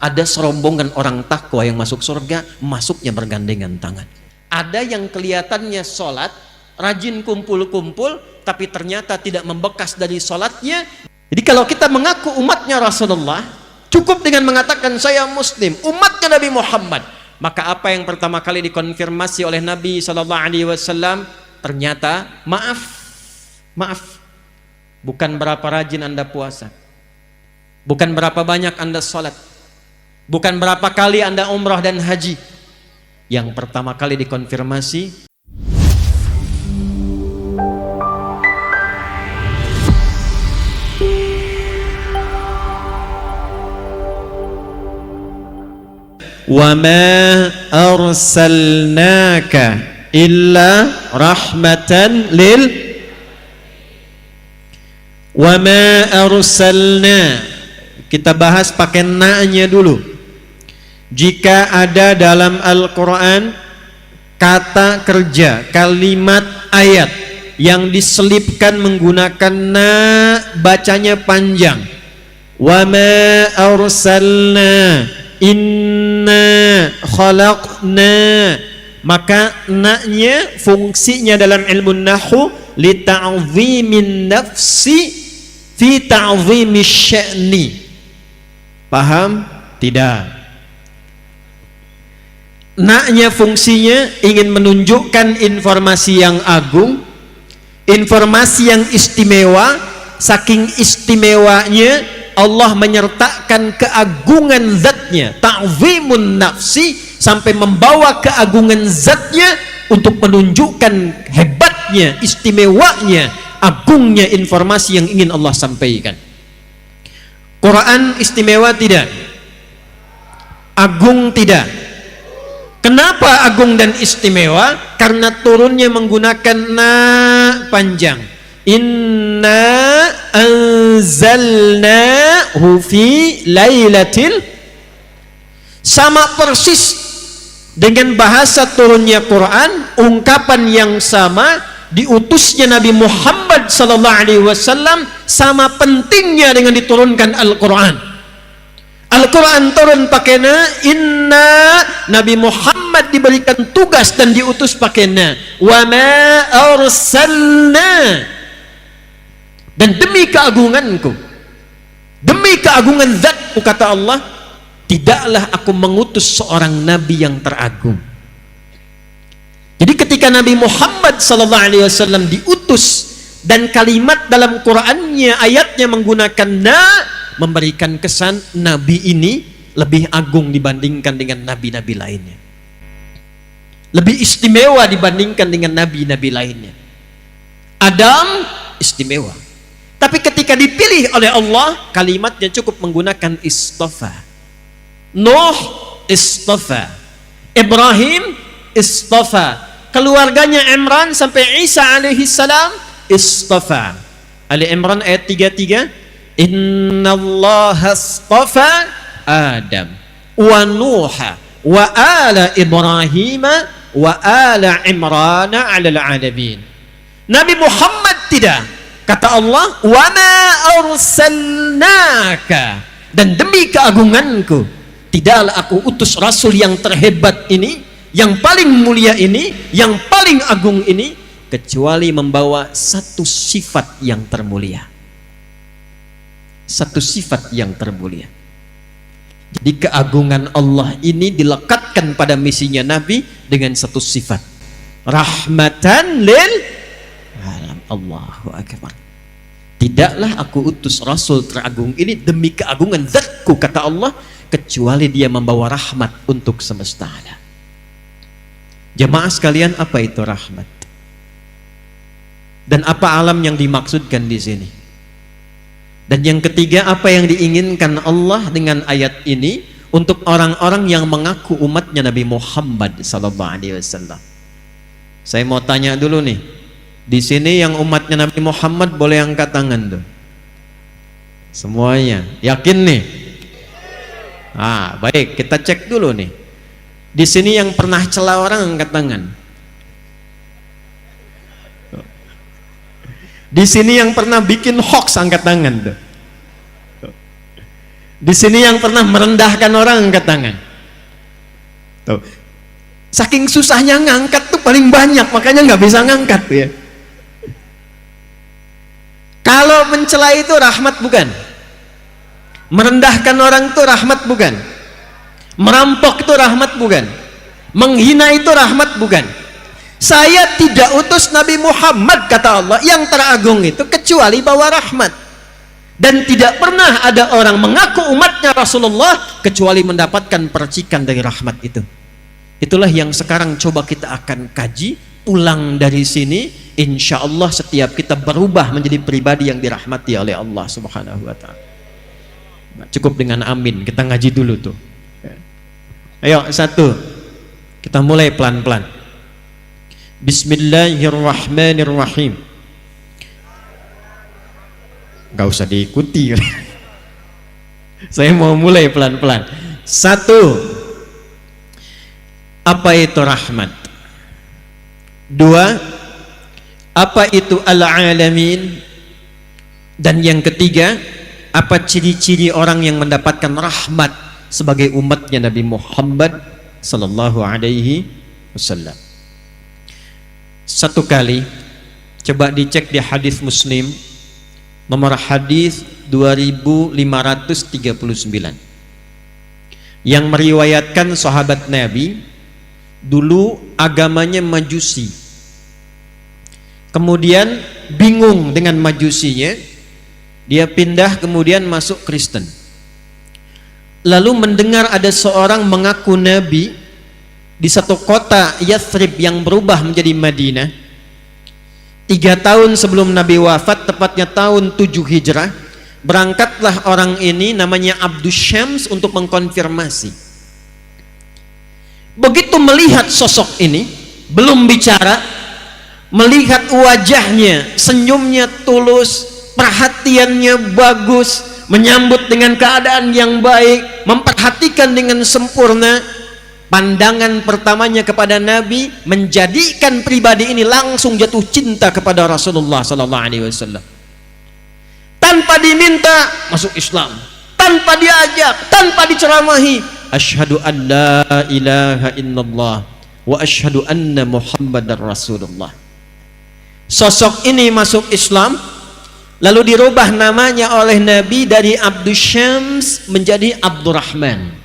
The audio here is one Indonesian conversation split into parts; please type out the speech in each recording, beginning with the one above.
Ada serombongan orang takwa yang masuk surga, masuknya bergandengan tangan. Ada yang kelihatannya sholat, rajin kumpul-kumpul, tapi ternyata tidak membekas dari sholatnya. Jadi kalau kita mengaku umatnya Rasulullah, cukup dengan mengatakan saya muslim, umatnya Nabi Muhammad, maka apa yang pertama kali dikonfirmasi oleh Nabi SAW? Ternyata maaf, bukan berapa rajin Anda puasa, bukan berapa banyak Anda sholat, bukan berapa kali Anda umrah dan haji. Yang pertama kali dikonfirmasi, wa ma arsalnaka illa rahmatan lil wa ma arsalna. Kita bahas pakai na-nya dulu. Jika ada dalam Al-Quran kata kerja, kalimat, ayat yang diselipkan menggunakan na, bacanya panjang. Wa ma arsalna inna khalaqna, maka na-nya fungsinya dalam ilmu nahwu li ta'zimin nafsi fi ta'zimis sya'ni. Paham? Tidak. Na-nya fungsinya ingin menunjukkan informasi yang agung, informasi yang istimewa. Saking istimewanya Allah menyertakan keagungan zatnya, ta'zimun nafsi, sampai membawa keagungan zatnya untuk menunjukkan hebatnya, istimewanya, agungnya informasi yang ingin Allah sampaikan. Quran istimewa tidak? Agung tidak? Kenapa agung dan istimewa? Karena turunnya menggunakan na panjang. Inna anzalnahu fi lailatil, sama persis dengan bahasa turunnya Quran, ungkapan yang sama, diutusnya Nabi Muhammad SAW, sama pentingnya dengan diturunkan Al-Quran. Al-Quran turun pakai na, inna, Nabi Muhammad diberikan tugas dan diutus pakai na, wa ma arsalna, dan demi keagunganku, demi keagungan zatku, kata Allah, tidaklah aku mengutus seorang nabi yang teragung. Jadi ketika Nabi Muhammad SAW diutus dan kalimat dalam Qurannya, ayatnya menggunakan na, memberikan kesan nabi ini lebih agung dibandingkan dengan nabi-nabi lainnya, lebih istimewa dibandingkan dengan nabi-nabi lainnya. Adam istimewa, tapi ketika dipilih oleh Allah, kalimatnya cukup menggunakan istafa. Nuh istafa, Ibrahim istafa, keluarganya Imran sampai Isa alaihi salam istafa. Ali Imran ayat 33, innallaha astafa Adam wa Nuha wa ala Ibrahima wa ala Imrana 'alal 'alamin. Nabi Muhammad tidak. Kata Allah, wa ma arsalnaka, dan demi keagunganku, tidaklah aku utus rasul yang terhebat ini, yang paling mulia ini, yang paling agung ini, kecuali membawa satu sifat yang termulia. Satu sifat yang termulia. Jadi keagungan Allah ini dilekatkan pada misinya Nabi dengan satu sifat, rahmatan lil alam. Allahu akbar. Tidaklah aku utus rasul teragung ini demi keagungan zatku, kata Allah, kecuali dia membawa rahmat untuk semesta alam. Jemaah sekalian, apa itu rahmat? Dan apa alam yang dimaksudkan di sini? Dan yang ketiga, apa yang diinginkan Allah dengan ayat ini untuk orang-orang yang mengaku umatnya Nabi Muhammad SAW? Saya mau tanya dulu nih, di sini yang umatnya Nabi Muhammad boleh angkat tangan tuh. Semuanya yakin nih? Baik, kita cek dulu nih. Di sini yang pernah cela orang angkat tangan. Di sini yang pernah bikin hoax angkat tangan tuh. Di sini yang pernah merendahkan orang angkat tangan. Tuh. Saking susahnya ngangkat tuh paling banyak, makanya nggak bisa ngangkat ya. Kalau mencela itu rahmat bukan? Merendahkan orang itu rahmat bukan? Merampok itu rahmat bukan? Menghina itu rahmat bukan? Saya tidak utus Nabi Muhammad, kata Allah, yang teragung itu kecuali bawa rahmat. Dan tidak pernah ada orang mengaku umatnya Rasulullah kecuali mendapatkan percikan dari rahmat itu. Itulah yang sekarang coba kita akan kaji. Pulang dari sini, insya Allah setiap kita berubah menjadi pribadi yang dirahmati oleh Allah Subhanahu wa ta'ala. Cukup dengan amin, kita ngaji dulu tuh. Ayo, satu, kita mulai pelan-pelan. Bismillahirrahmanirrahim. Gak usah diikuti. Saya mau mulai pelan-pelan. Satu, apa itu rahmat? Dua, apa itu al-alamin? Dan yang ketiga, apa ciri-ciri orang yang mendapatkan rahmat sebagai umatnya Nabi Muhammad sallallahu alaihi wasallam? Satu kali, coba dicek di hadis Muslim, nomor hadis 2539, yang meriwayatkan sahabat Nabi dulu agamanya Majusi, kemudian bingung dengan Majusinya, dia pindah kemudian masuk Kristen. Lalu mendengar ada seorang mengaku Nabi di satu kota Yathrib yang berubah menjadi Madinah. 3 tahun sebelum Nabi wafat, tepatnya tahun 7 Hijrah, berangkatlah orang ini namanya Abdus Syams untuk mengkonfirmasi. Begitu melihat sosok ini, belum bicara, melihat wajahnya, senyumnya tulus, perhatiannya bagus, menyambut dengan keadaan yang baik, memperhatikan dengan sempurna, pandangan pertamanya kepada Nabi menjadikan pribadi ini langsung jatuh cinta kepada Rasulullah sallallahu alaihi wasallam. Tanpa diminta masuk Islam, tanpa diajak, tanpa diceramahi, asyhadu an la ilaha illallah wa asyhadu anna Muhammadar Rasulullah. Sosok ini masuk Islam, lalu dirubah namanya oleh Nabi dari Abdus Syams menjadi Abdurrahman.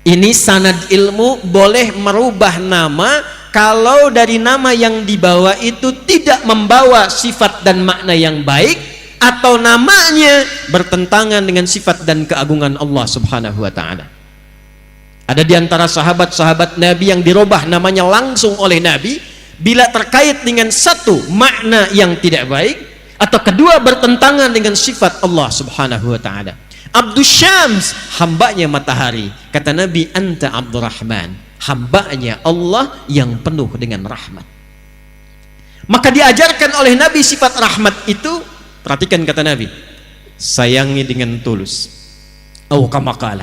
Ini sanad ilmu, boleh merubah nama kalau dari nama yang dibawa itu tidak membawa sifat dan makna yang baik, atau namanya bertentangan dengan sifat dan keagungan Allah Subhanahu wa ta'ala. Ada di antara sahabat-sahabat Nabi yang dirubah namanya langsung oleh Nabi bila terkait dengan satu, makna yang tidak baik, atau kedua, bertentangan dengan sifat Allah Subhanahu wa ta'ala. Abdus Syams, hambanya matahari. Kata Nabi, anta Abdurrahman, hambanya Allah yang penuh dengan rahmat. Maka diajarkan oleh Nabi sifat rahmat itu. Perhatikan kata Nabi, sayangi dengan tulus, au kama qala,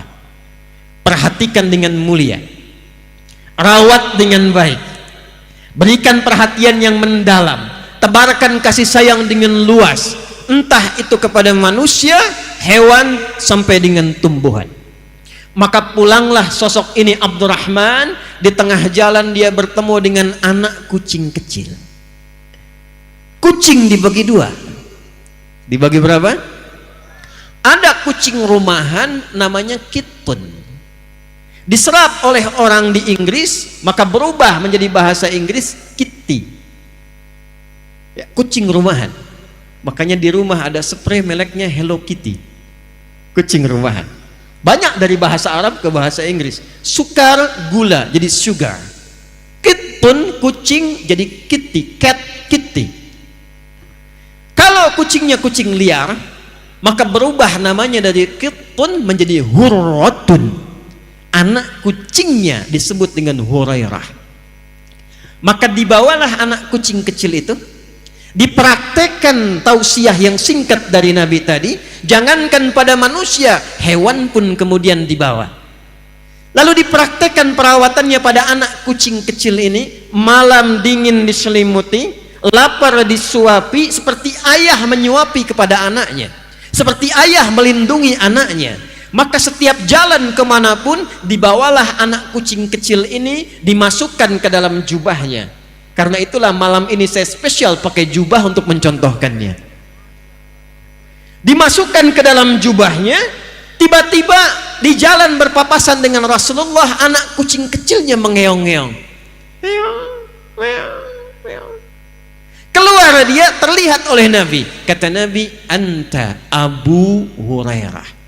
perhatikan dengan mulia, rawat dengan baik, berikan perhatian yang mendalam, tebarkan kasih sayang dengan luas, entah itu kepada manusia, hewan, sampai dengan tumbuhan. Maka pulanglah sosok ini Abdurrahman. Di tengah jalan dia bertemu dengan anak kucing kecil. Kucing dibagi dua. Dibagi berapa? Ada kucing rumahan namanya kitten, diserap oleh orang di Inggris, maka berubah menjadi bahasa Inggris kitty ya, kucing rumahan. Makanya di rumah ada spray mereknya Hello Kitty, kucing rumahan. Banyak dari bahasa Arab ke bahasa Inggris. Sukar, gula jadi sugar. Kitten, kucing, jadi kitty, cat, kitty. Kalau kucingnya kucing liar, maka berubah namanya dari kitten menjadi hurratun. Anak kucingnya disebut dengan Hurairah. Maka dibawalah anak kucing kecil itu, dipraktekkan tausiah yang singkat dari Nabi tadi. Jangankan pada manusia, hewan pun kemudian dibawa. Lalu dipraktekkan perawatannya pada anak kucing kecil ini. Malam dingin diselimuti, lapar disuapi, seperti ayah menyuapi kepada anaknya, seperti ayah melindungi anaknya. Maka setiap jalan kemanapun, dibawalah anak kucing kecil ini, dimasukkan ke dalam jubahnya. Karena itulah malam ini saya spesial pakai jubah untuk mencontohkannya. Dimasukkan ke dalam jubahnya, tiba-tiba di jalan berpapasan dengan Rasulullah, anak kucing kecilnya mengeong-ngeong. Keluar dia, terlihat oleh Nabi. Kata Nabi, anta Abu Hurairah.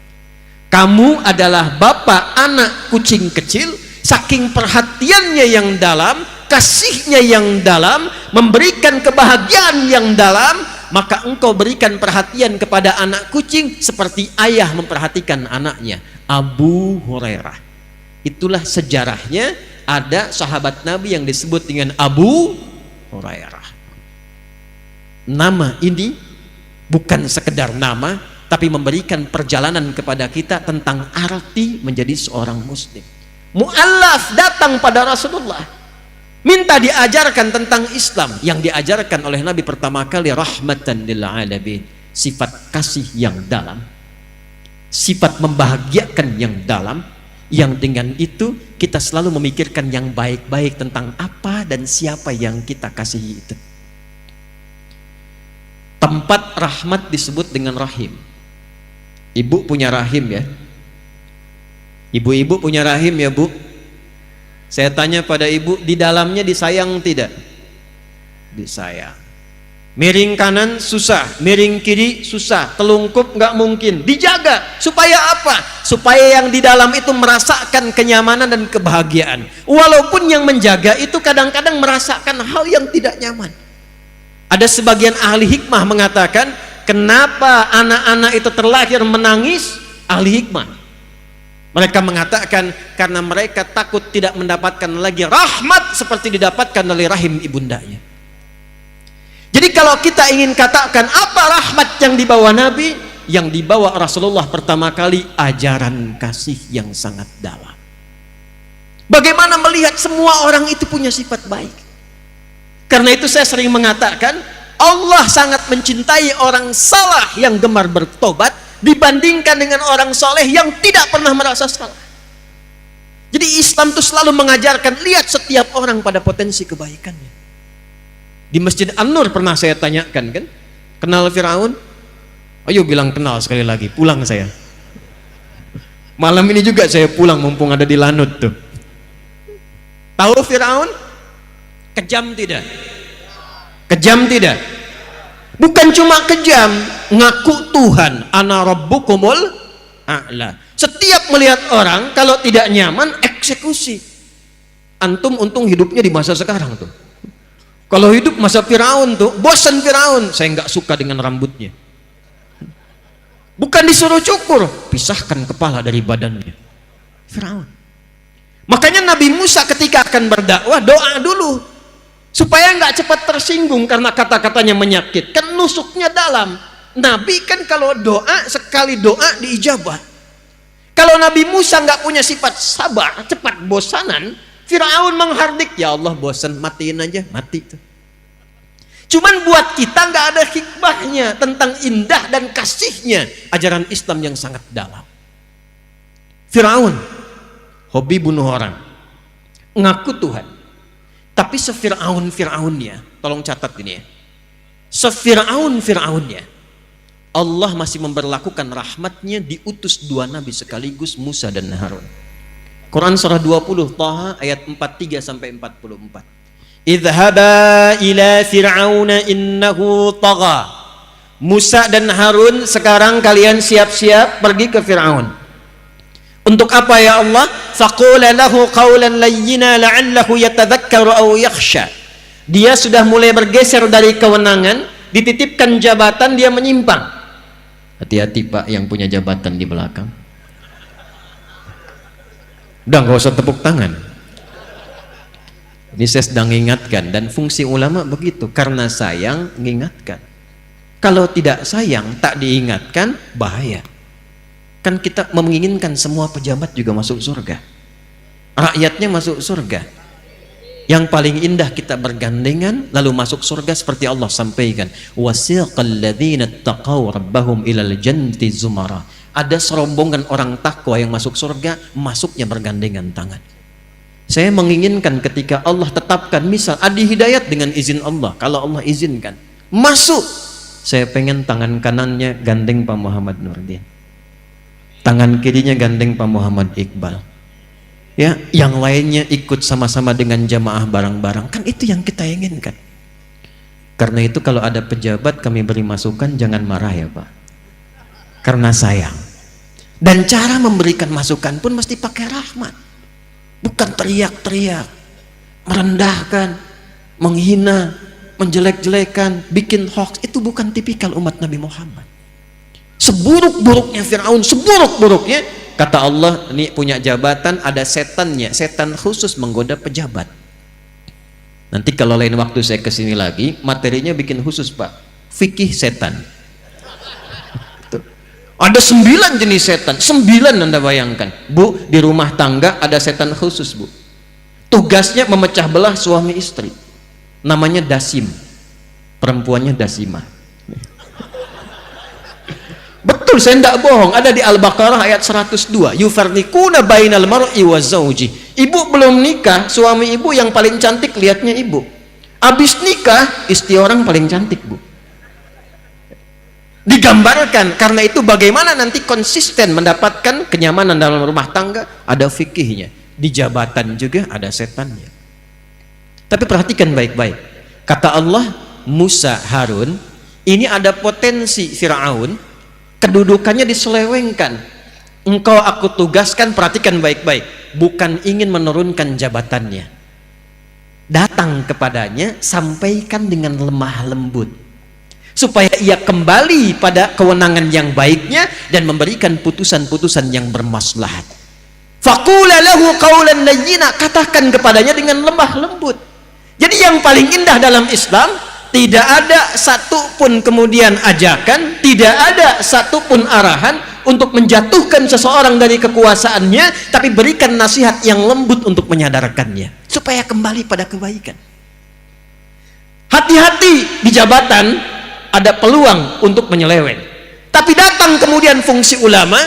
Kamu adalah bapak anak kucing kecil. Saking perhatiannya yang dalam, kasihnya yang dalam, memberikan kebahagiaan yang dalam, maka engkau berikan perhatian kepada anak kucing seperti ayah memperhatikan anaknya. Abu Hurairah. Itulah sejarahnya, ada sahabat Nabi yang disebut dengan Abu Hurairah. Nama ini bukan sekedar nama, tapi memberikan perjalanan kepada kita tentang arti menjadi seorang muslim. Mu'allaf datang pada Rasulullah, minta diajarkan tentang Islam. Yang diajarkan oleh Nabi pertama kali, rahmatan lil alamin, sifat kasih yang dalam, sifat membahagiakan yang dalam, yang dengan itu kita selalu memikirkan yang baik-baik tentang apa dan siapa yang kita kasihi itu. Tempat rahmat disebut dengan rahim. Ibu punya rahim ya? Ibu-ibu punya rahim ya Bu? Saya tanya pada ibu, di dalamnya disayang tidak? Disayang. Miring kanan susah, miring kiri susah, telungkup nggak mungkin. Dijaga supaya apa? Supaya yang di dalam itu merasakan kenyamanan dan kebahagiaan. Walaupun yang menjaga itu kadang-kadang merasakan hal yang tidak nyaman. Ada sebagian ahli hikmah mengatakan, kenapa anak-anak itu terlahir menangis? Ahli hikmah, mereka mengatakan karena mereka takut tidak mendapatkan lagi rahmat seperti didapatkan oleh rahim ibundanya. Jadi kalau kita ingin katakan apa rahmat yang dibawa Nabi, yang dibawa Rasulullah pertama kali, ajaran kasih yang sangat dalam. Bagaimana melihat semua orang itu punya sifat baik. Karena itu saya sering mengatakan, Allah sangat mencintai orang salah yang gemar bertobat dibandingkan dengan orang soleh yang tidak pernah merasa salah. Jadi Islam itu selalu mengajarkan, lihat setiap orang pada potensi kebaikannya. Di Masjid An-Nur pernah saya tanyakan kan, kenal Firaun? Ayo bilang kenal sekali lagi, pulang saya. Malam ini juga saya pulang mumpung ada di Lanut tuh. Tahu Firaun? Kejam tidak? Kejam tidak? Bukan cuma kejam, ngaku Tuhan, ana rabbukumul a'la. Setiap melihat orang kalau tidak nyaman, eksekusi. Antum untung hidupnya di masa sekarang tuh. Kalau hidup masa Firaun tuh, bosan Firaun, saya nggak suka dengan rambutnya. Bukan disuruh cukur, pisahkan kepala dari badannya. Firaun. Makanya Nabi Musa ketika akan berdakwah, doa dulu supaya nggak cepat tersinggung karena kata-katanya menyakitkan, nusuknya dalam. Nabi kan kalau doa, sekali doa diijabah. Kalau Nabi Musa nggak punya sifat sabar, cepat bosanan, Firaun menghardik, ya Allah bosan, matiin aja, mati tuh. Cuman buat kita nggak ada hikmahnya tentang indah dan kasihnya ajaran Islam yang sangat dalam. Firaun hobi bunuh orang, ngaku Tuhan. Tapi Fir'aunnya, tolong catat ini ya, Fir'aunnya, Allah masih memberlakukan rahmatnya, diutus dua nabi sekaligus, Musa dan Harun. Quran surah 20 Taha ayat 43 sampai 44. Idhaba ila fir'auna innahu tagha. Musa dan Harun, sekarang kalian siap-siap pergi ke Fir'aun. Untuk apa ya Allah? Faqula lahu qawlan layyina la'allahu yatadhakkaru aw yakhsha. Dia sudah mulai bergeser dari kewenangan, dititipkan jabatan, dia menyimpang. Hati-hati Pak yang punya jabatan di belakang. Udah nggak usah tepuk tangan. Ini saya sedang ingatkan, dan fungsi ulama begitu, karena sayang mengingatkan. Kalau tidak sayang tak diingatkan, bahaya. Kan kita menginginkan semua pejabat juga masuk surga, rakyatnya masuk surga. Yang paling indah kita bergandengan lalu masuk surga seperti Allah sampaikan, wasiqal ladzina taqaw rabbahum ilal jannati zumara ada serombongan orang takwa yang masuk surga, masuknya bergandengan tangan. Saya menginginkan ketika Allah tetapkan, misal Adi Hidayat dengan izin Allah, kalau Allah izinkan masuk, saya pengen tangan kanannya gandeng Pak Muhammad Nurdin, tangan kirinya gandeng Pak Muhammad Iqbal, ya, yang lainnya ikut sama-sama dengan jamaah bareng-bareng. Kan itu yang kita inginkan. Karena itu kalau ada pejabat kami beri masukan, jangan marah ya Pak, karena sayang. Dan cara memberikan masukan pun mesti pakai rahmat, bukan teriak-teriak, merendahkan, menghina, menjelek-jelekan, bikin hoax. Itu bukan tipikal umat Nabi Muhammad. Seburuk-buruknya Fir'aun, seburuk-buruknya, kata Allah, ini punya jabatan, ada setannya, setan khusus menggoda pejabat. Nanti kalau lain waktu saya kesini lagi, materinya bikin khusus Pak, fikih setan. Ada 9 jenis setan, 9 Anda bayangkan. Bu, di rumah tangga ada setan khusus Bu, tugasnya memecah belah suami istri, namanya Dasim, perempuannya Dasimah. Betul, saya tidak bohong, ada di Al-Baqarah ayat 102, yufarriquna bainal mar'i wa zawji. Ibu belum nikah, suami ibu yang paling cantik lihatnya ibu, habis nikah istri orang paling cantik Bu, digambarkan. Karena itu bagaimana nanti konsisten mendapatkan kenyamanan dalam rumah tangga, ada fikihnya. Di jabatan juga ada setannya. Tapi perhatikan baik-baik, kata Allah, Musa, Harun, ini ada potensi Fir'aun, kedudukannya diselewengkan. Engkau aku tugaskan, perhatikan baik-baik, bukan ingin menurunkan jabatannya, datang kepadanya, sampaikan dengan lemah lembut, supaya ia kembali pada kewenangan yang baiknya dan memberikan putusan-putusan yang bermaslahat. Faqula lahu qawlan layyina, katakan kepadanya dengan lemah lembut. Jadi yang paling indah dalam Islam, tidak ada satupun kemudian ajakan, tidak ada satupun arahan untuk menjatuhkan seseorang dari kekuasaannya, tapi berikan nasihat yang lembut untuk menyadarkannya supaya kembali pada kebaikan. Hati-hati di jabatan, ada peluang untuk menyeleweng, tapi datang kemudian fungsi ulama,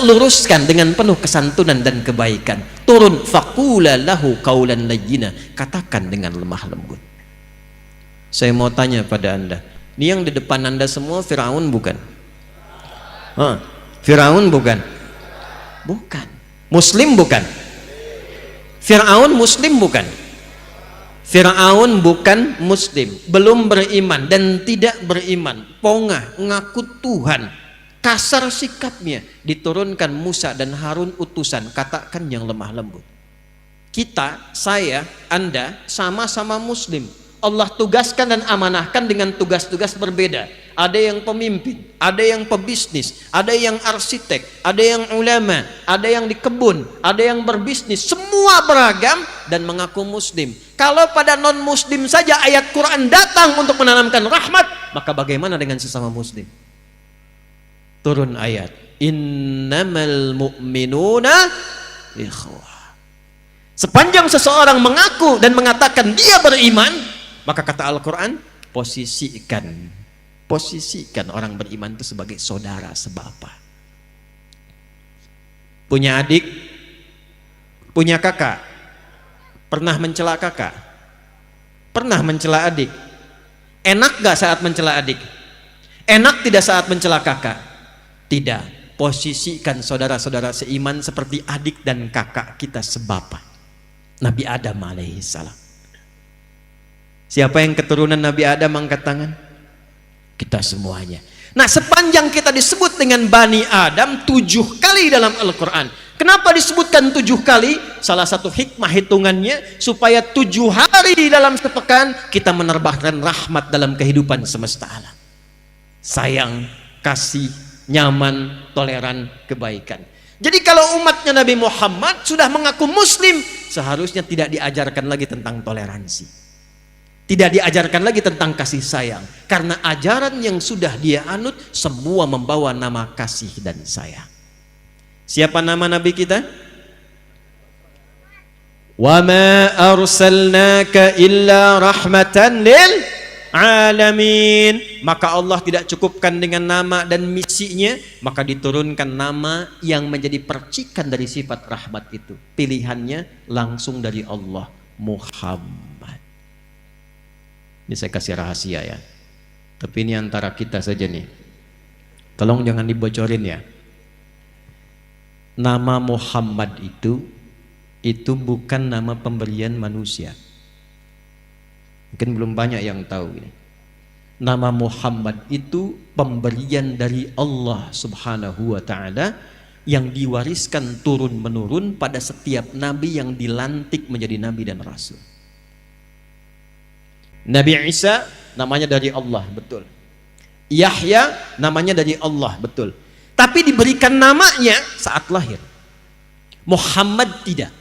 luruskan dengan penuh kesantunan dan kebaikan. Turun, faqula lahu qaulan layyina, katakan dengan lemah lembut. Saya mau tanya pada Anda, ini yang di depan Anda semua Firaun bukan? Firaun bukan? Bukan. Muslim bukan? Firaun Muslim bukan? Firaun bukan Muslim, belum beriman dan tidak beriman, pongah, ngaku Tuhan, kasar sikapnya. Diturunkan Musa dan Harun utusan, katakan yang lemah lembut. Kita, saya, Anda sama-sama Muslim, Allah tugaskan dan amanahkan dengan tugas-tugas berbeda. Ada yang pemimpin, ada yang pebisnis, ada yang arsitek, ada yang ulama, ada yang di kebun, ada yang berbisnis, semua beragam dan mengaku Muslim. Kalau pada non-Muslim saja ayat Quran datang untuk menanamkan rahmat, maka bagaimana dengan sesama Muslim? Turun ayat, innamal mu'minuna ikhwah. Sepanjang seseorang mengaku dan mengatakan dia beriman, maka kata Al-Quran, posisikan orang beriman itu sebagai saudara sebapa. Punya adik, punya kakak, pernah mencela kakak, pernah mencela adik. Enak gak saat mencela adik? Enak tidak saat mencela kakak? Tidak. Posisikan saudara-saudara seiman seperti adik dan kakak kita sebapa. Nabi Adam alaihissalam. Siapa yang keturunan Nabi Adam angkat tangan? Kita semuanya. Nah, sepanjang kita disebut dengan Bani Adam 7 kali dalam Al-Quran. Kenapa disebutkan 7 kali? Salah satu hikmah hitungannya, supaya 7 hari dalam sepekan kita menerbahkan rahmat dalam kehidupan semesta alam. Sayang, kasih, nyaman, toleran, kebaikan. Jadi kalau umatnya Nabi Muhammad sudah mengaku Muslim, seharusnya tidak diajarkan lagi tentang toleransi. Tidak diajarkan lagi tentang kasih sayang, karena ajaran yang sudah dia anut semua membawa nama kasih dan sayang. Siapa nama Nabi kita? Wa ma arsalnaka illa rahmatan lil alamin. Maka Allah tidak cukupkan dengan nama dan misinya, maka diturunkan nama yang menjadi percikan dari sifat rahmat itu. Pilihannya langsung dari Allah, Muhammad. Ini saya kasih rahasia ya, tapi ini antara kita saja nih, tolong jangan dibocorin ya. Nama Muhammad itu bukan nama pemberian manusia. Mungkin belum banyak yang tahu ini. Nama Muhammad itu pemberian dari Allah Subhanahu wa ta'ala yang diwariskan turun menurun pada setiap nabi yang dilantik menjadi nabi dan rasul. Nabi Isa namanya dari Allah, betul. Yahya namanya dari Allah, betul. Tapi diberikan namanya saat lahir. Muhammad tidak.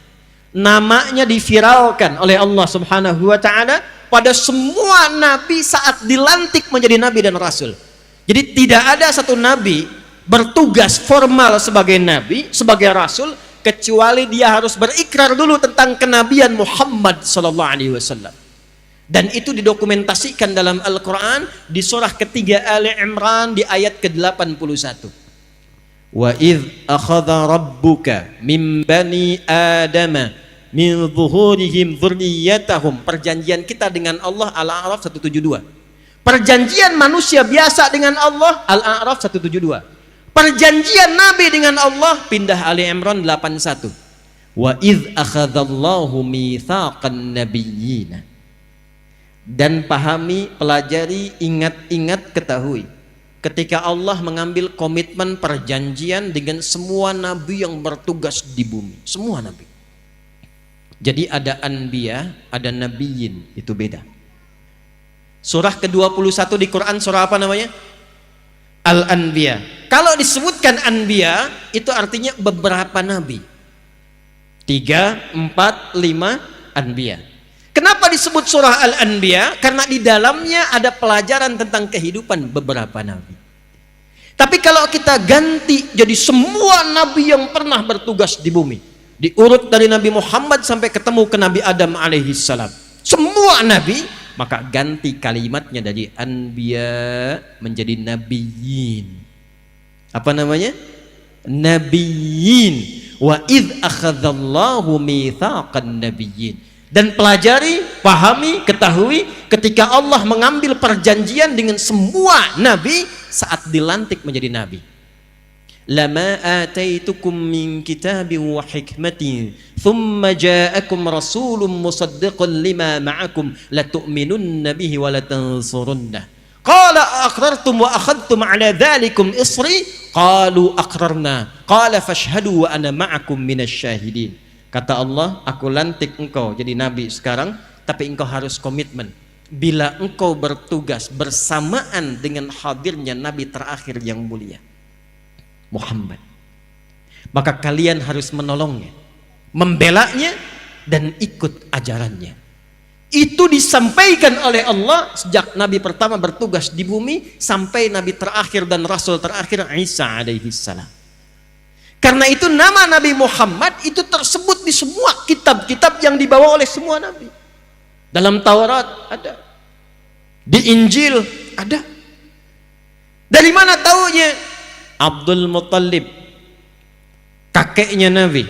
Namanya diviralkan oleh Allah Subhanahu wa ta'ala pada semua nabi saat dilantik menjadi nabi dan rasul. Jadi tidak ada satu nabi bertugas formal sebagai nabi, sebagai rasul, kecuali dia harus berikrar dulu tentang kenabian Muhammad sallallahu alaihi wasallam. Dan itu didokumentasikan dalam Al-Quran di surah ketiga Ali Imran di ayat ke-81. Wa idh akhadha rabbuka min bani adama min zuhurihim dzurriyyatahum. Perjanjian kita dengan Allah Al-A'raf 172. Perjanjian manusia biasa dengan Allah Al-A'raf 172. Perjanjian Nabi dengan Allah pindah Ali Imran 81. Wa idh akhadallahu mitsaqan nabiyyin. Dan pahami, pelajari, ingat-ingat, ketahui ketika Allah mengambil komitmen perjanjian dengan semua nabi yang bertugas di bumi, semua nabi. Jadi ada anbiya, ada nabiyin, itu beda. Surah ke-21 di Quran surah apa namanya? Al-Anbiya. Kalau disebutkan anbiya itu artinya beberapa nabi. 3, 4, 5 anbiya. Kenapa disebut surah Al-Anbiya? Karena di dalamnya ada pelajaran tentang kehidupan beberapa nabi. Tapi kalau kita ganti jadi semua nabi yang pernah bertugas di bumi, diurut dari Nabi Muhammad sampai ketemu ke Nabi Adam alaihi salam, semua nabi, maka ganti kalimatnya dari anbiya menjadi nabiyyin. Apa namanya? Nabiyyin. Wa idh akhadallahu mitsaqan nabiyyin. Dan pelajari, pahami, ketahui ketika Allah mengambil perjanjian dengan semua nabi saat dilantik menjadi nabi. Lama ataitukum min kitabin wa hikmatin thumma ja'akum rasulun musaddiqun lima ma'akum latu'minunna bihi wa latansurunnah. Qala aqrartum wa akhadtum ala dhalikum isri qalu aqrarna qala fashhadu wa ana ma'akum minasy syahidin. Kata Allah, aku lantik engkau jadi nabi sekarang, tapi engkau harus komitmen. Bila engkau bertugas bersamaan dengan hadirnya nabi terakhir yang mulia, Muhammad, maka kalian harus menolongnya, membelanya, dan ikut ajarannya. Itu disampaikan oleh Allah sejak nabi pertama bertugas di bumi sampai nabi terakhir dan rasul terakhir Isa alaihi salam. Karena itu nama Nabi Muhammad itu tersebut di semua kitab-kitab yang dibawa oleh semua nabi. Dalam Taurat ada, di Injil ada. Dari mana taunya? Abdul Muttalib, kakeknya Nabi,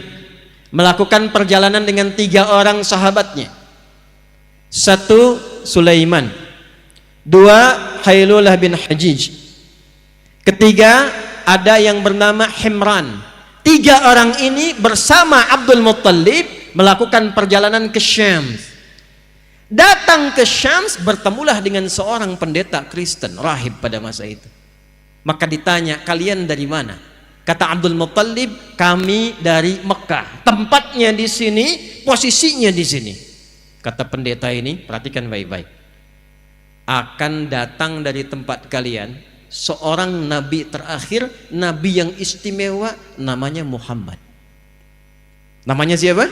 melakukan perjalanan dengan 3 orang sahabatnya. 1 Sulaiman, 2 Hailullah bin Hajij, ketiga ada yang bernama Himran. 3 orang ini bersama Abdul Muttalib melakukan perjalanan ke Syam. Datang ke Syam, bertemulah dengan seorang pendeta Kristen, rahib pada masa itu. Maka ditanya, kalian dari mana? Kata Abdul Muttalib, kami dari Mekah. Tempatnya di sini, posisinya di sini. Kata pendeta ini, perhatikan baik-baik. Akan datang dari tempat kalian seorang nabi terakhir, nabi yang istimewa, namanya Muhammad. Namanya siapa?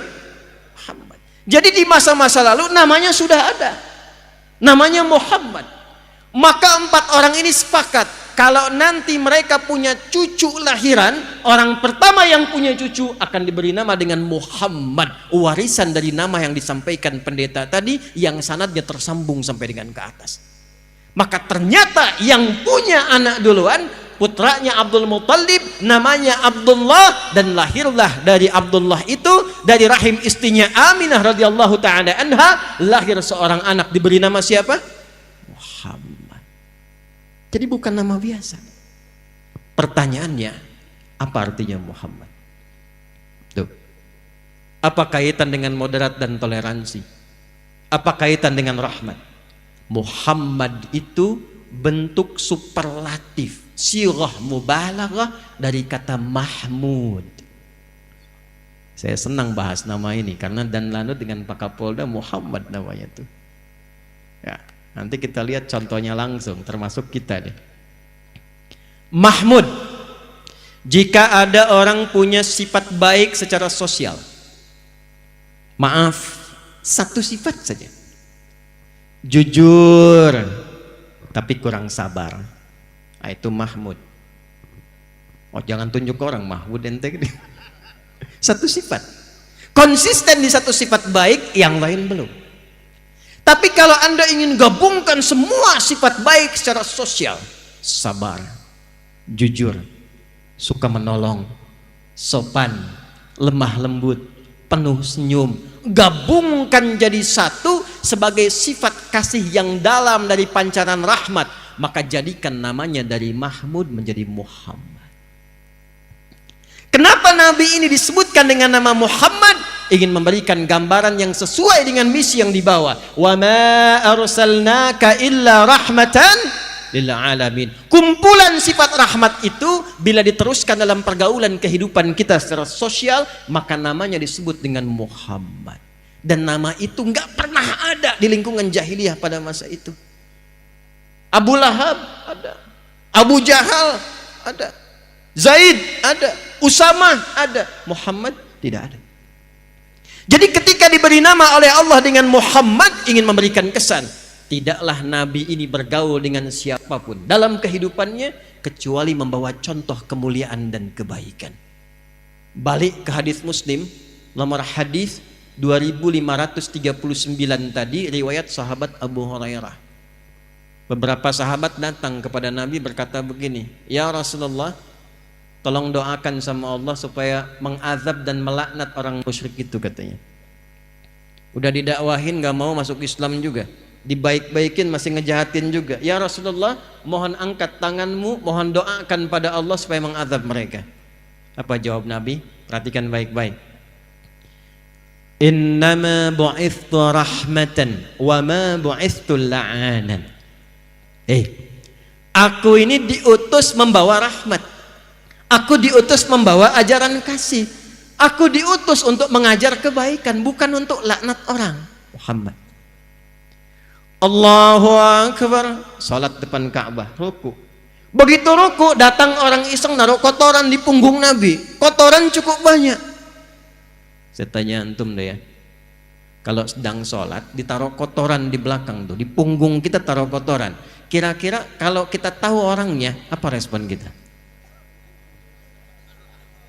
Muhammad. Jadi di masa-masa lalu namanya sudah ada, namanya Muhammad. Maka 4 orang ini sepakat kalau nanti mereka punya cucu lahiran, orang pertama yang punya cucu akan diberi nama dengan Muhammad, warisan dari nama yang disampaikan pendeta tadi yang sanadnya tersambung sampai dengan ke atas. Maka ternyata yang punya anak duluan putranya Abdul Muttalib, namanya Abdullah, dan lahirlah dari Abdullah itu, dari rahim istrinya Aminah radhiyallahu taala anha, lahir seorang anak diberi nama siapa? Muhammad. Jadi bukan nama biasa. Pertanyaannya, apa artinya Muhammad? Tuh. Apa kaitan dengan moderat dan toleransi? Apa kaitan dengan rahmat? Muhammad itu bentuk superlatif, sirah mubalaghah dari kata Mahmud. Saya senang bahas nama ini karena dan lalu dengan Pak Kapolda Muhammad namanya tuh. Ya, nanti kita lihat contohnya langsung, termasuk kita deh. Mahmud, jika ada orang punya sifat baik secara sosial, maaf, satu sifat saja, jujur tapi kurang sabar, nah, itu Mahmud. Oh, jangan tunjuk orang Mahmud ente. Satu sifat, konsisten di satu sifat baik, yang lain belum. Tapi kalau Anda ingin gabungkan semua sifat baik secara sosial, sabar, jujur, suka menolong, sopan, lemah lembut, penuh senyum, gabungkan jadi satu sebagai sifat kasih yang dalam dari pancaran rahmat, maka jadikan namanya dari Mahmud menjadi Muhammad. Kenapa Nabi ini disebutkan dengan nama Muhammad? Ingin memberikan gambaran yang sesuai dengan misi yang dibawa. Wa ma arsalnaka illa rahmatan lil alamin. Kumpulan sifat rahmat itu bila diteruskan dalam pergaulan kehidupan kita secara sosial, maka namanya disebut dengan Muhammad. Dan nama itu nggak pernah ada di lingkungan jahiliyah pada masa itu. Abu Lahab ada, Abu Jahal ada, Zaid ada, Usamah ada, Muhammad tidak ada. Jadi ketika diberi nama oleh Allah dengan Muhammad, ingin memberikan kesan, tidaklah Nabi ini bergaul dengan siapapun dalam kehidupannya kecuali membawa contoh kemuliaan dan kebaikan. Balik ke hadis Muslim, nomor hadis 2539 tadi, riwayat sahabat Abu Hurairah. Beberapa sahabat datang kepada Nabi berkata begini, ya Rasulullah, tolong doakan sama Allah supaya mengazab dan melaknat orang musyrik itu, katanya. Udah didakwahin gak mau masuk Islam juga, dibaik-baikin masih ngejahatin juga. Ya Rasulullah, mohon angkat tanganmu, mohon doakan pada Allah supaya mengazab mereka. Apa jawab Nabi? Perhatikan baik-baik. Innama bu'ithtu rahmatan wa ma bu'ithtu la'anan. Aku ini diutus membawa rahmat, aku diutus membawa ajaran kasih, aku diutus untuk mengajar kebaikan, bukan untuk laknat orang. Muhammad. Allahu Akbar, salat depan Ka'bah, ruku. Begitu ruku, datang orang iseng naruh kotoran di punggung Nabi. Kotoran cukup banyak. Saya tanya antum deh ya, kalau sedang sholat ditaruh kotoran di belakang tuh, di punggung kita taruh kotoran, kira-kira kalau kita tahu orangnya, apa respon kita?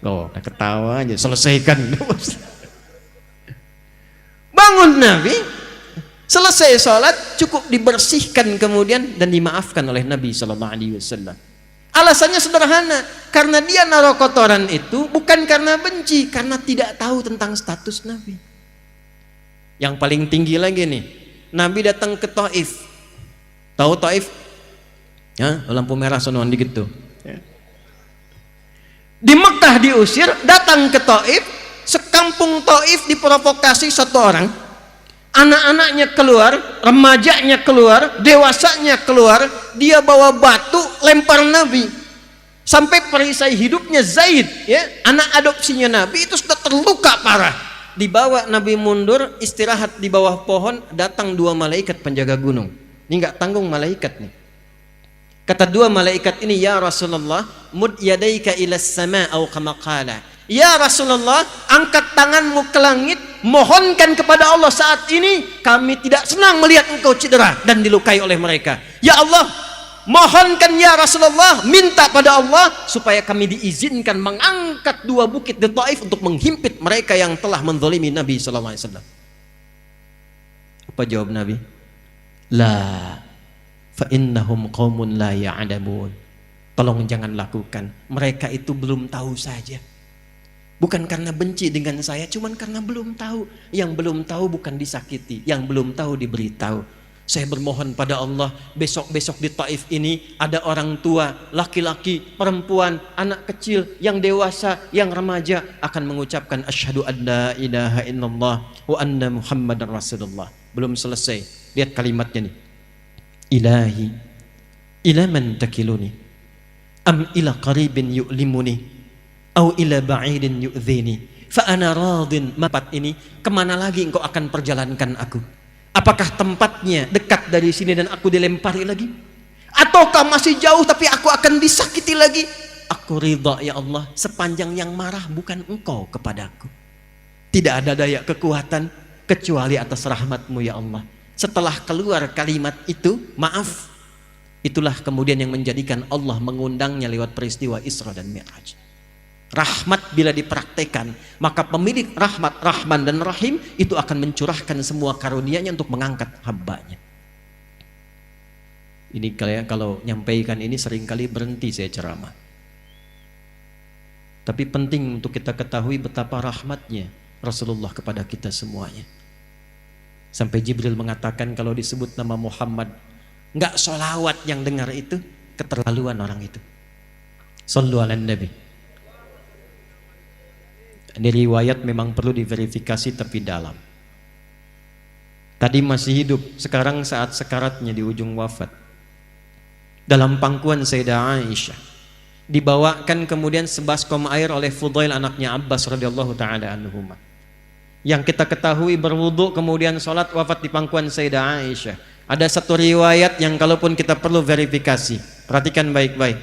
Oh, ketawa aja, selesaikan. Bangun Nabi, selesai sholat, cukup dibersihkan kemudian dan dimaafkan oleh Nabi SAW. Alasannya sederhana, karena dia naruh kotoran itu bukan karena benci, karena tidak tahu tentang status Nabi. Yang paling tinggi lagi nih, Nabi datang ke Taif. Tahu Taif? Ya, lampu merah sonoan dikit tuh. Ya. Di Mekah diusir, datang ke Taif, sekampung Taif diprovokasi satu orang. Anak-anaknya keluar, remajanya keluar, dewasanya keluar, dia bawa batu lempar Nabi. Sampai perisai hidupnya Zaid, ya, anak adopsinya Nabi itu sudah terluka parah. Dibawa Nabi mundur, istirahat di bawah pohon, datang dua malaikat penjaga gunung. Ini nggak tanggung malaikat nih. Kata dua malaikat ini, ya Rasulullah, mud yadaika ilas sama au kama qala. Ya Rasulullah, angkat tanganmu ke langit, mohonkan kepada Allah saat ini, kami tidak senang melihat engkau cedera dan dilukai oleh mereka. Ya Allah, mohonkan ya Rasulullah, minta pada Allah supaya kami diizinkan mengangkat dua bukit di Taif untuk menghimpit mereka yang telah menzalimi Nabi sallallahu alaihi wasallam. Apa jawab Nabi? La fa innahum qaumun la ya'lamun. Tolong jangan lakukan. Mereka itu belum tahu saja. Bukan karena benci dengan saya, cuman karena belum tahu. Yang belum tahu bukan disakiti, yang belum tahu diberitahu. Saya bermohon pada Allah, besok-besok di Taif ini ada orang tua, laki-laki, perempuan, anak kecil, yang dewasa, yang remaja akan mengucapkan asyhadu an la ilaha illallah wa anna muhammadar rasulullah. Belum selesai, lihat kalimatnya nih. Ilahi ila man takiluni am ila qaribin yu'limuni au ila ba'idin yu'dhini fa ana radin. Mapat ini, kemana lagi engkau akan perjalankan aku? Apakah tempatnya dekat dari sini dan aku dilempari lagi, ataukah masih jauh tapi aku akan disakiti lagi? Aku ridha ya Allah sepanjang yang marah bukan engkau kepadaku. Tidak ada daya kekuatan kecuali atas rahmatmu ya Allah. Setelah keluar kalimat itu, maaf, itulah kemudian yang menjadikan Allah mengundangnya lewat peristiwa Isra dan Mi'raj. Rahmat bila dipraktekan, maka pemilik rahmat, Rahman dan Rahim itu akan mencurahkan semua karunia-Nya untuk mengangkat hambanya. Ini kalau nyampaikan ini seringkali berhenti saya ceramah. Tapi penting untuk kita ketahui betapa rahmatnya Rasulullah kepada kita semuanya. Sampai Jibril mengatakan kalau disebut nama Muhammad, nggak sholawat yang dengar itu, keterlaluan orang itu. Shallu ala Nabi. Ini riwayat memang perlu diverifikasi tapi dalam. Tadi masih hidup, sekarang saat sekaratnya di ujung wafat. Dalam pangkuan Sayyidah Aisyah, dibawakan kemudian sebaskom air oleh Fudail anaknya Abbas radhiyallahu taala anhuma. Yang kita ketahui berwudu kemudian sholat wafat di pangkuan Sayyidah Aisyah. Ada satu riwayat yang kalaupun kita perlu verifikasi, perhatikan baik-baik.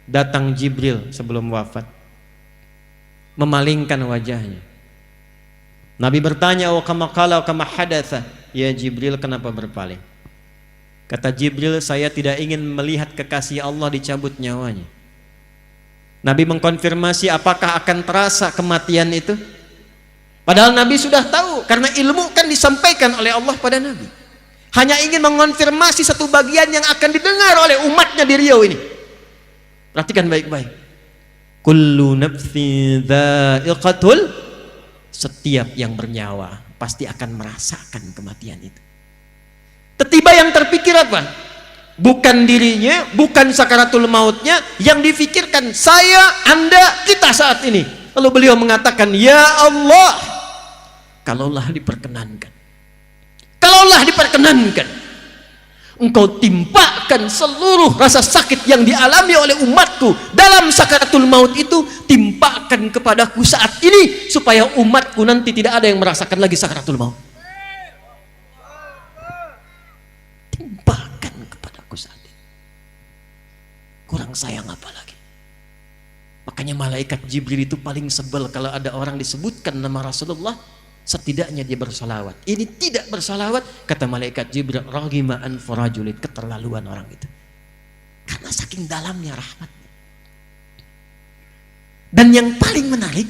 Datang Jibril sebelum wafat, memalingkan wajahnya. Nabi bertanya, "Wa kama qala wa kama hadatsa?" Ya Jibril, kenapa berpaling? Kata Jibril, "Saya tidak ingin melihat kekasih Allah dicabut nyawanya." Nabi mengkonfirmasi, apakah akan terasa kematian itu? Padahal Nabi sudah tahu, karena ilmu kan disampaikan oleh Allah pada Nabi. Hanya ingin mengonfirmasi satu bagian yang akan didengar oleh umatnya di Riau ini. Perhatikan baik-baik. Kullu nafsin dha'iqatul, setiap yang bernyawa pasti akan merasakan kematian itu. Tiba yang terpikir apa? Bukan dirinya, bukan sakaratul mautnya, yang difikirkan saya, Anda, kita saat ini. Lalu beliau mengatakan, "Ya Allah, kalaulah diperkenankan, Engkau timpakan seluruh rasa sakit yang dialami oleh umatku dalam sakaratul maut itu, timpakan kepadaku saat ini supaya umatku nanti tidak ada yang merasakan lagi sakaratul maut." Timpakan kepadaku saat ini. Kurang sayang apa lagi? Makanya malaikat Jibril itu paling sebel kalau ada orang disebutkan nama Rasulullah, setidaknya dia bersalawat. Ini tidak bersalawat, kata malaikat Jibril, raghima anfu rajulin, keterlaluan orang itu. Karena saking dalamnya rahmatnya. Dan yang paling menarik,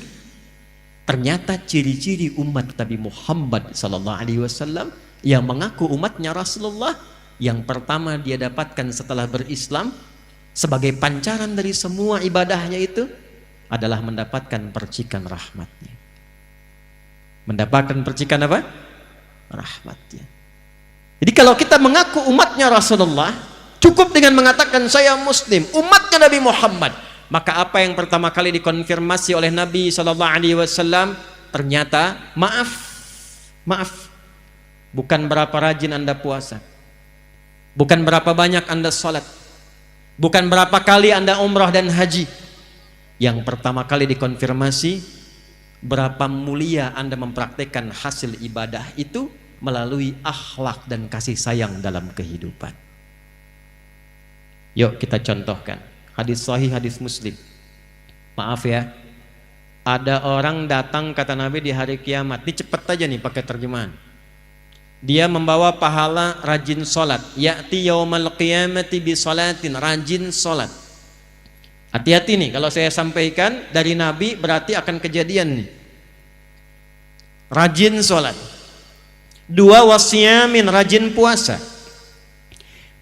ternyata ciri-ciri umat Nabi Muhammad SAW yang mengaku umatnya Rasulullah, yang pertama dia dapatkan setelah berislam sebagai pancaran dari semua ibadahnya itu adalah mendapatkan percikan rahmatnya. Mendapatkan percikan apa? Rahmatnya. Jadi kalau kita mengaku umatnya Rasulullah, cukup dengan mengatakan saya muslim, umatnya Nabi Muhammad, maka apa yang pertama kali dikonfirmasi oleh Nabi SAW? Ternyata maaf, bukan berapa rajin Anda puasa, bukan berapa banyak Anda sholat, bukan berapa kali Anda umrah dan haji. Yang pertama kali dikonfirmasi, berapa mulia Anda mempraktekkan hasil ibadah itu melalui akhlak dan kasih sayang dalam kehidupan. Yuk kita contohkan hadis sahih, hadis Muslim. Maaf ya, ada orang datang kata Nabi di hari kiamat. Ini cepet aja nih pakai terjemahan. Dia membawa pahala rajin sholat. Ya'ti yaumal qiyamati bi sholatin, rajin sholat. Hati-hati nih kalau saya sampaikan dari Nabi, berarti akan kejadian nih. Rajin sholat. 2 wasyamin, rajin puasa.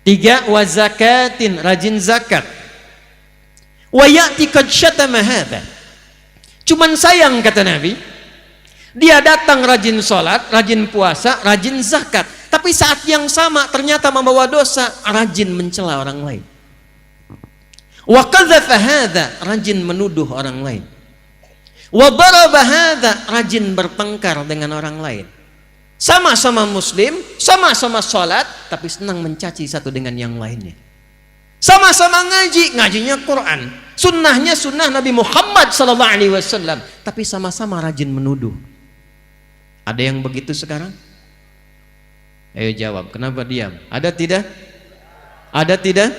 3, wa zakatin, rajin zakat. Wa ya'ti qad syatama hadza. Cuman sayang kata Nabi, dia datang rajin sholat, rajin puasa, rajin zakat, tapi saat yang sama ternyata membawa dosa, rajin mencela orang lain. Wa qadzafa hadza, rajin menuduh orang lain. Wa daraba hadza, rajin bertengkar dengan orang lain. Sama-sama muslim, sama-sama sholat, tapi senang mencaci satu dengan yang lainnya. Sama-sama ngaji, ngajinya Quran, sunnahnya sunnah Nabi Muhammad SAW, tapi sama-sama rajin menuduh. Ada yang begitu sekarang? Ayo jawab, kenapa diam? Ada tidak? Ada tidak?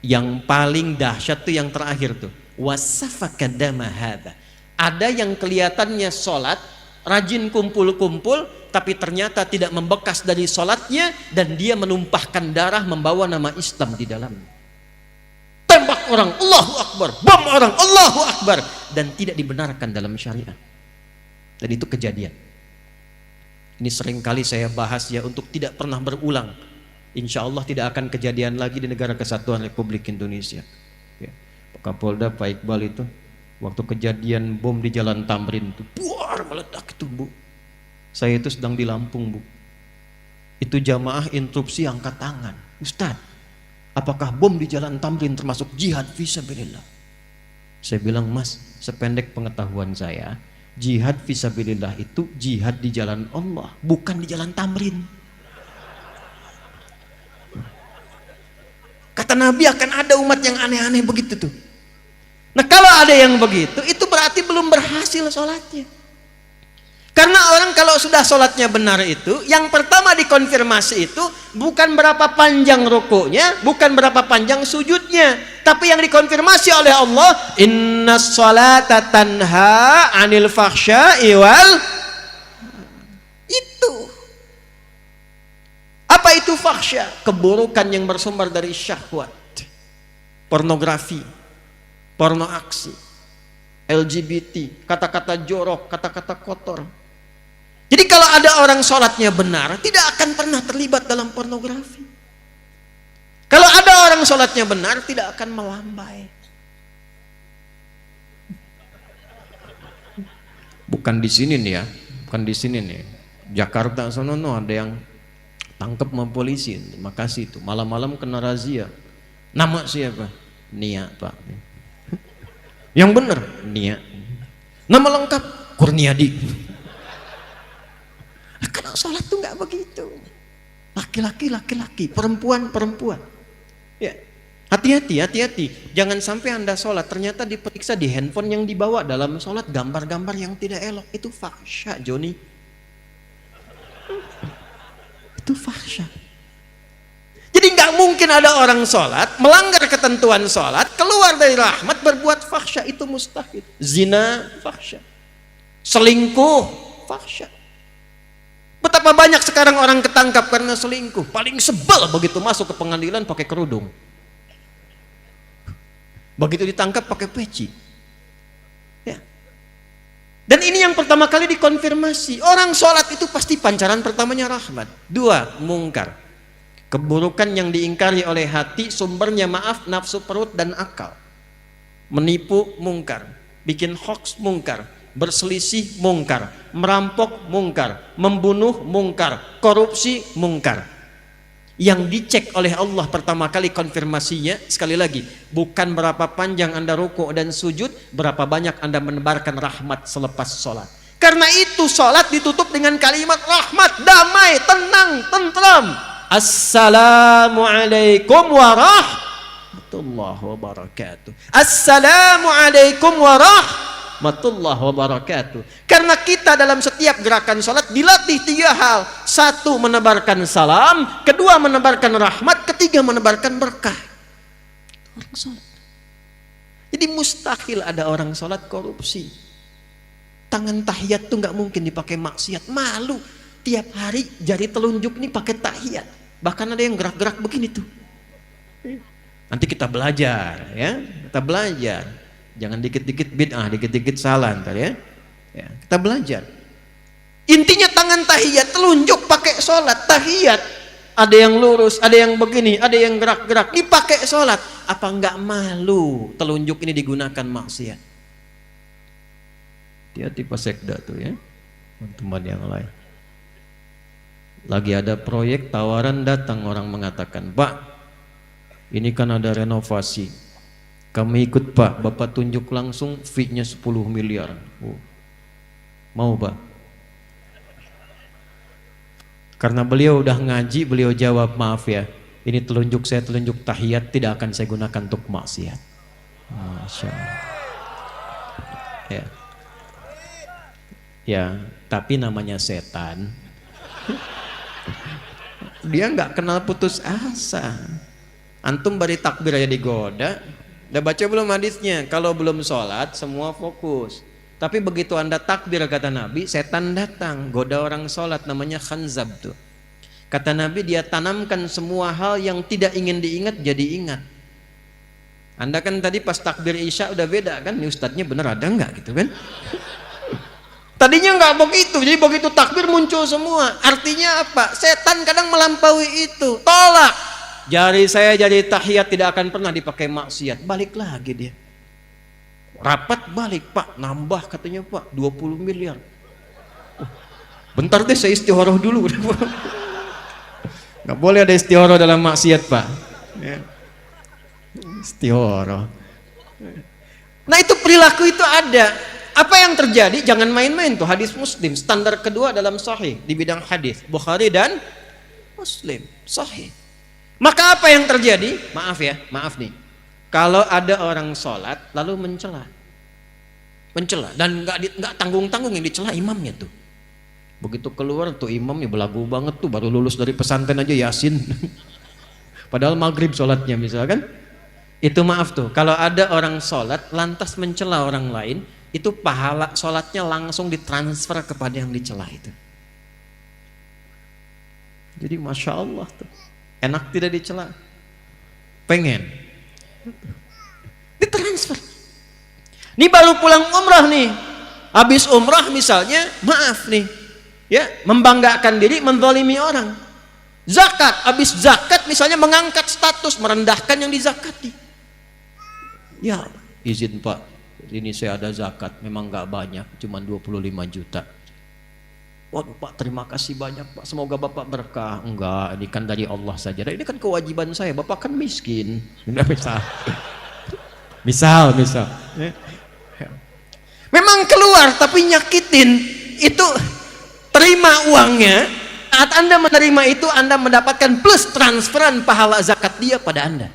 Yang paling dahsyat tuh yang terakhir tuh, wasafaka dama hadza. Ada yang kelihatannya sholat, rajin kumpul-kumpul, tapi ternyata tidak membekas dari sholatnya, dan dia menumpahkan darah membawa nama Islam di dalamnya. Tembak orang, Allahu Akbar, bom orang, Allahu Akbar, dan tidak dibenarkan dalam syariat. Dan itu kejadian. Ini seringkali saya bahas ya, untuk tidak pernah berulang. Insya Allah tidak akan kejadian lagi di negara kesatuan Republik Indonesia. Ya. Pak Kapolda, Pak Iqbal itu waktu kejadian bom di Jalan Tamrin itu, buar meledak itu, Bu. Saya itu sedang di Lampung, Bu. Itu jamaah instruksi angkat tangan. Ustaz, apakah bom di Jalan Tamrin termasuk jihad fisabilillah? Saya bilang, Mas, sependek pengetahuan saya, jihad fisabilillah itu jihad di jalan Allah, bukan di Jalan Tamrin. Kata Nabi akan ada umat yang aneh-aneh begitu tuh. Nah kalau ada yang begitu, itu berarti belum berhasil sholatnya. Karena orang kalau sudah sholatnya benar itu, yang pertama dikonfirmasi itu bukan berapa panjang rukuknya, bukan berapa panjang sujudnya, tapi yang dikonfirmasi oleh Allah, innas sholata tanha anil fahsya'i wal. Itu. Apa itu fahsya? Keburukan yang bersumber dari syahwat, pornografi, porno aksi, LGBT, kata-kata jorok, kata-kata kotor. Jadi kalau ada orang sholatnya benar, tidak akan pernah terlibat dalam pornografi. Kalau ada orang sholatnya benar, tidak akan melambai. Bukan di sini nih ya, bukan di sini nih. Jakarta sono ada yang tangkap sama polisi, terima kasih itu. Malam-malam kena razia. Nama siapa? Nia, Pak. Yang benar, Nia. Nama lengkap Kurniadi. Karena sholat tuh nggak begitu. Laki-laki, laki-laki, perempuan, perempuan. Ya, hati-hati. Jangan sampai Anda sholat ternyata diperiksa di handphone yang dibawa dalam sholat gambar-gambar yang tidak elok. Itu fahsya, Joni. Itu fahsya. Jadi nggak mungkin ada orang sholat melanggar ketentuan sholat, keluar dari rahmat, berbuat fahsya. Itu mustahil. Zina, fahsya. Selingkuh, fahsya. Betapa banyak sekarang orang ketangkap karena selingkuh. Paling sebel begitu masuk ke pengadilan pakai kerudung. Begitu ditangkap pakai peci. Ya. Dan ini yang pertama kali dikonfirmasi. Orang sholat itu pasti pancaran pertamanya rahmat. 2, mungkar. Keburukan yang diingkari oleh hati, sumbernya maaf, nafsu perut dan akal. Menipu, mungkar. Bikin hoax, mungkar. Berselisih, mungkar. Merampok, mungkar. Membunuh, mungkar. Korupsi, mungkar. Yang dicek oleh Allah pertama kali konfirmasinya, sekali lagi, bukan berapa panjang Anda rukuk dan sujud, berapa banyak Anda menebarkan rahmat selepas sholat. Karena itu sholat ditutup dengan kalimat rahmat, damai, tenang, tentram. Assalamualaikum warahmatullahi wabarakatuh. Assalamualaikum warahmatullahi wabarakatuh. Karena kita dalam setiap gerakan sholat dilatih 3 hal. 1, menebarkan salam. 2, menebarkan rahmat. 3, menebarkan berkah. Orang sholat. Jadi mustahil ada orang sholat korupsi. Tangan tahiyat tuh nggak mungkin dipakai maksiat. Malu. Tiap hari jari telunjuk nih pakai tahiyat. Bahkan ada yang gerak-gerak begini tuh. Nanti kita belajar ya. Kita belajar. Jangan dikit-dikit bid'ah, dikit-dikit salah ntar ya. Ya, kita belajar. Intinya tangan tahiyat, telunjuk pakai sholat tahiyat. ada yang lurus, ada yang begini, ada yang gerak-gerak, dipakai sholat. Apa enggak malu telunjuk ini digunakan maksiat? Dia tipe sekda tuh ya, teman-teman yang lain. Lagi ada proyek, tawaran datang, orang mengatakan, Pak, ini kan ada renovasi, kami ikut Pak, Bapak tunjuk langsung fee-nya 10 miliar. Oh. Mau Pak? Karena beliau udah ngaji, beliau jawab, maaf ya, ini telunjuk saya telunjuk tahiyat, tidak akan saya gunakan untuk maksiat. Masya Allah. Ya. Ya, tapi namanya setan. Dia nggak kenal putus asa. Antum bari takbir aja digoda. Udah baca belum hadisnya? Kalau belum sholat semua fokus. Tapi begitu anda takbir kata Nabi, setan datang goda orang sholat, namanya khanzab tuh. Kata Nabi, dia tanamkan semua hal yang tidak ingin diingat jadi ingat. Anda kan tadi pas takbir isya udah beda kan? Ini ustadznya bener ada nggak gitu kan? Tadinya nggak begitu, jadi begitu takbir muncul semua. Artinya apa? Setan kadang melampaui itu. Tolak. Jari saya jadi tahiyat tidak akan pernah dipakai maksiat. Balik lagi dia. Rapat balik, Pak. Nambah katanya Pak, 20 miliar. Bentar deh saya istihoroh dulu. Nggak boleh ada istihoroh dalam maksiat Pak. Istihoroh. Nah itu perilaku itu ada. Apa yang terjadi? Jangan main-main tuh. Hadis Muslim standar kedua dalam sahih di bidang hadis, Bukhari dan Muslim sahih. Maka apa yang terjadi? Maaf ya, maaf nih. Kalau ada orang sholat lalu mencela dan nggak tanggung-tanggung yang dicela imamnya tuh. Begitu keluar tuh imamnya belagu banget tuh, baru lulus dari pesantren aja Yasin. Padahal maghrib sholatnya misalkan. Itu maaf tuh. Kalau ada orang sholat lantas mencela orang lain, itu pahala sholatnya langsung ditransfer kepada yang dicela itu. Jadi Masya Allah tuh, enak tidak dicela, pengen ditransfer. Ini baru pulang umrah nih, habis umrah misalnya, maaf nih ya, membanggakan diri, menzalimi orang. Zakat, habis zakat misalnya mengangkat status, merendahkan yang dizakati. Ya izin Pak, ini saya ada zakat, memang nggak banyak, cuma 25 juta. Waduh Pak, terima kasih banyak Pak, semoga Bapak berkah. Enggak, ini kan dari Allah saja. Ini kan kewajiban saya, Bapak kan miskin. Misal. Memang keluar tapi nyakitin, itu terima uangnya. Saat Anda menerima itu, Anda mendapatkan plus transferan pahala zakat dia pada Anda.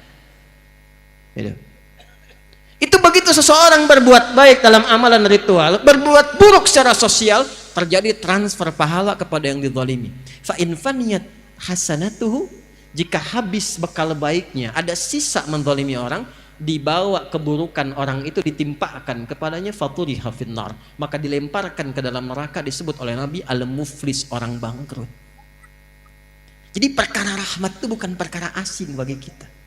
Itu begitu seseorang berbuat baik dalam amalan ritual, berbuat buruk secara sosial, terjadi transfer pahala kepada yang dizalimi. Fa in faniyat hasanatuhu, jika habis bekal baiknya, ada sisa menzalimi orang, dibawa keburukan orang itu ditimpakan kepadanya, faturiha finnar, maka dilemparkan ke dalam neraka, disebut oleh Nabi al-muflis, orang bangkrut. Jadi perkara rahmat itu bukan perkara asing bagi kita.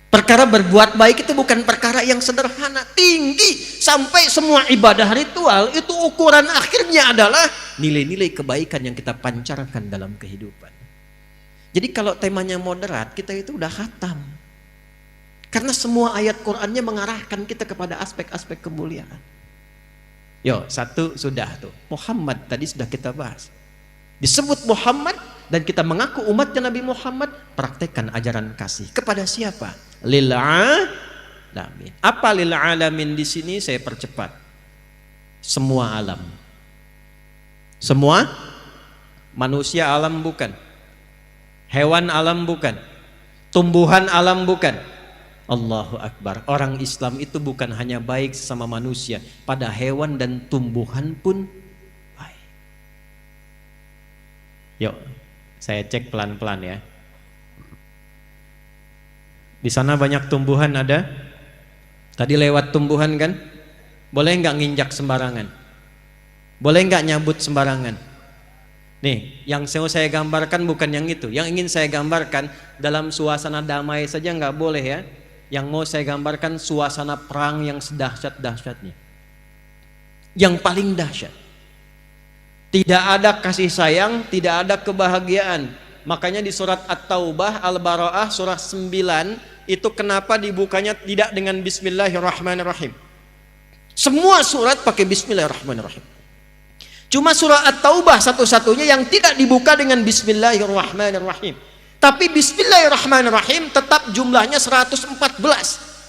Perkara berbuat baik itu bukan perkara yang sederhana, tinggi, sampai semua ibadah ritual itu ukuran akhirnya adalah nilai-nilai kebaikan yang kita pancarkan dalam kehidupan. Jadi kalau temanya moderat, kita itu udah khatam. Karena semua ayat Qur'annya mengarahkan kita kepada aspek-aspek kemuliaan. Yo, satu sudah tuh. Muhammad tadi sudah kita bahas. Disebut Muhammad dan kita mengaku umatnya Nabi Muhammad, praktekkan ajaran kasih. Kepada siapa? Lil alamin. Apa lil alamin di sini saya percepat. Semua alam. Semua manusia alam bukan. Hewan alam bukan. Tumbuhan alam bukan. Allahu Akbar. Orang Islam itu bukan hanya baik sama manusia, pada hewan dan tumbuhan pun baik. Yuk, saya cek pelan-pelan ya. Di sana banyak tumbuhan ada. Tadi lewat tumbuhan kan? Boleh nggak nginjak sembarangan? Boleh nggak nyabut sembarangan? Nih, yang saya gambarkan bukan yang itu. Yang ingin saya gambarkan dalam suasana damai saja nggak boleh ya. Yang mau saya gambarkan suasana perang yang sedahsyat-dahsyatnya. Yang paling dahsyat. Tidak ada kasih sayang, tidak ada kebahagiaan. Makanya di surat At-Taubah, Al-Bara'ah surah 9 itu kenapa dibukanya tidak dengan Bismillahirrahmanirrahim. Semua surat pakai Bismillahirrahmanirrahim. Cuma surah At-Taubah satu-satunya yang tidak dibuka dengan Bismillahirrahmanirrahim. Tapi Bismillahirrahmanirrahim tetap jumlahnya 114.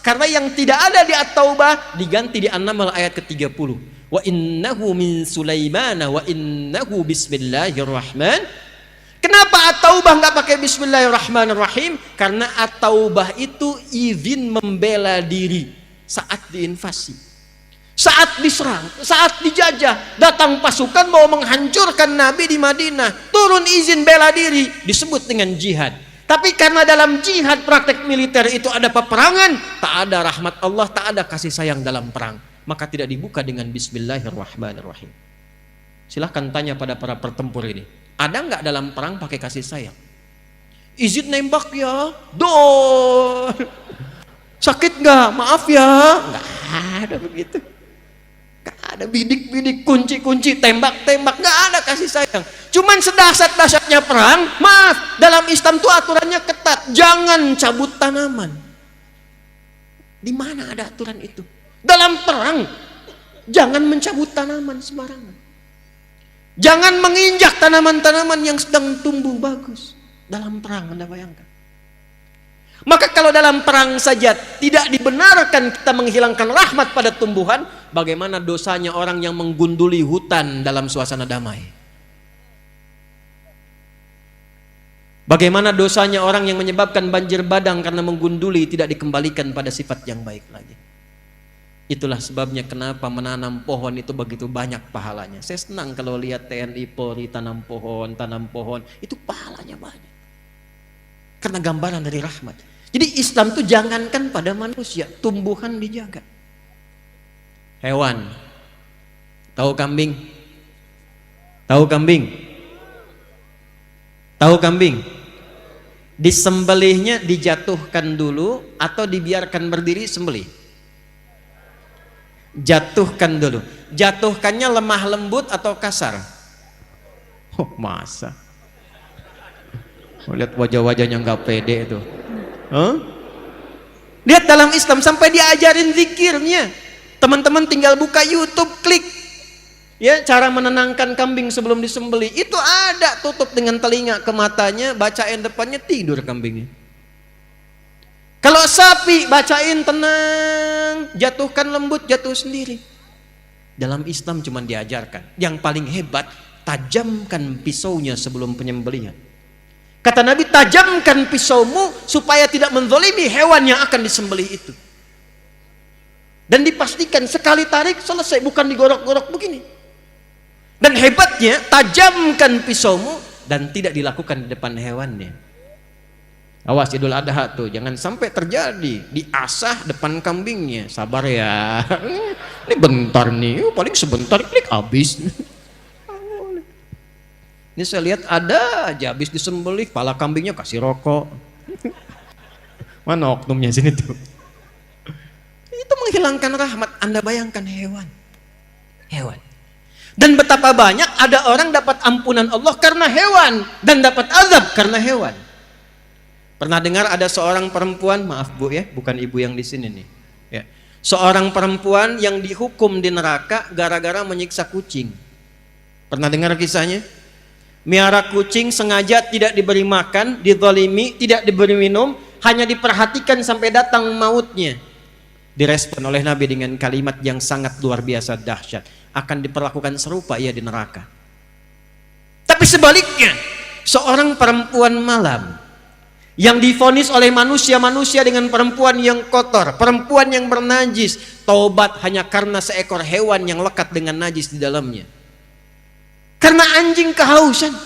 Karena yang tidak ada di At-Taubah diganti di An-Naml ayat ke-30. Wa innahu min Sulaimana wa innahu bismillahirrahmanirrahim. Kenapa At-Taubah nggak pakai Bismillahirrahmanirrahim? Karena At-Taubah itu izin membela diri saat diinvasi, saat diserang, saat dijajah. Datang pasukan mau menghancurkan Nabi di Madinah, turun izin bela diri, disebut dengan jihad. Tapi karena dalam jihad praktek militer itu ada peperangan, tak ada rahmat Allah, tak ada kasih sayang dalam perang, maka tidak dibuka dengan Bismillahirrahmanirrahim. Silahkan tanya pada para pertempur ini, ada nggak dalam perang pakai kasih sayang? Izin nembak ya, sakit nggak? Maaf ya, nggak ada begitu. Nggak ada bidik-bidik, kunci-kunci, tembak-tembak, nggak ada kasih sayang. Cuman sedahsyat-dahsyatnya perang, maaf, dalam Islam tuh aturannya ketat, jangan cabut tanaman. Di mana ada aturan itu? Dalam perang, jangan mencabut tanaman sembarangan. Jangan menginjak tanaman-tanaman yang sedang tumbuh bagus. Dalam perang, Anda bayangkan. Maka kalau dalam perang saja tidak dibenarkan kita menghilangkan rahmat pada tumbuhan, bagaimana dosanya orang yang menggunduli hutan dalam suasana damai? Bagaimana dosanya orang yang menyebabkan banjir bandang karena menggunduli tidak dikembalikan pada sifat yang baik lagi? Itulah sebabnya kenapa menanam pohon itu begitu banyak pahalanya. Saya senang kalau lihat TNI Polri tanam pohon, itu pahalanya banyak. Karena gambaran dari rahmat. Jadi Islam itu jangankan pada manusia, tumbuhan dijaga. Hewan. Tahu kambing? Tahu kambing? Tahu kambing? Disembelihnya dijatuhkan dulu atau dibiarkan berdiri sembelih? Jatuhkan dulu. Jatuhkannya lemah lembut atau kasar? Oh, masa? Lihat wajah-wajahnya nggak pede itu. Lihat dalam Islam sampai diajarin zikirnya. Teman-teman tinggal buka YouTube, klik ya cara menenangkan kambing sebelum disembelih. Itu ada, tutup dengan telinga ke matanya, bacain depannya, tidur kambingnya. Kalau sapi, bacain tenang, jatuhkan lembut, jatuh sendiri. Dalam Islam cuma diajarkan. Yang paling hebat, tajamkan pisaunya sebelum penyembelihan. Kata Nabi, tajamkan pisaumu supaya tidak menzalimi hewan yang akan disembelih itu. Dan dipastikan sekali tarik selesai, bukan digorok-gorok begini. Dan hebatnya, tajamkan pisaumu dan tidak dilakukan di depan hewannya. Awas Idul Adha tuh, jangan sampai terjadi diasah depan kambingnya. Sabar ya, ini bentar nih, paling sebentar klik habis. Ini saya lihat ada aja habis disembelih, kepala kambingnya kasih rokok. Mana oknumnya sini tuh? Itu menghilangkan rahmat. Anda bayangkan hewan. Dan betapa banyak ada orang dapat ampunan Allah karena hewan dan dapat azab karena hewan. Pernah dengar ada seorang perempuan, maaf Bu ya, bukan ibu yang di sini nih. Ya. Seorang perempuan yang dihukum di neraka gara-gara menyiksa kucing. Pernah dengar kisahnya? Miara kucing sengaja tidak diberi makan, dizalimi, tidak diberi minum, hanya diperhatikan sampai datang mautnya. Direspon oleh Nabi dengan kalimat yang sangat luar biasa dahsyat. Akan diperlakukan serupa ia di neraka. Tapi sebaliknya, seorang perempuan malam yang divonis oleh manusia-manusia dengan perempuan yang kotor, perempuan yang bernajis, taubat hanya karena seekor hewan yang lekat dengan najis di dalamnya. Karena anjing kehausan.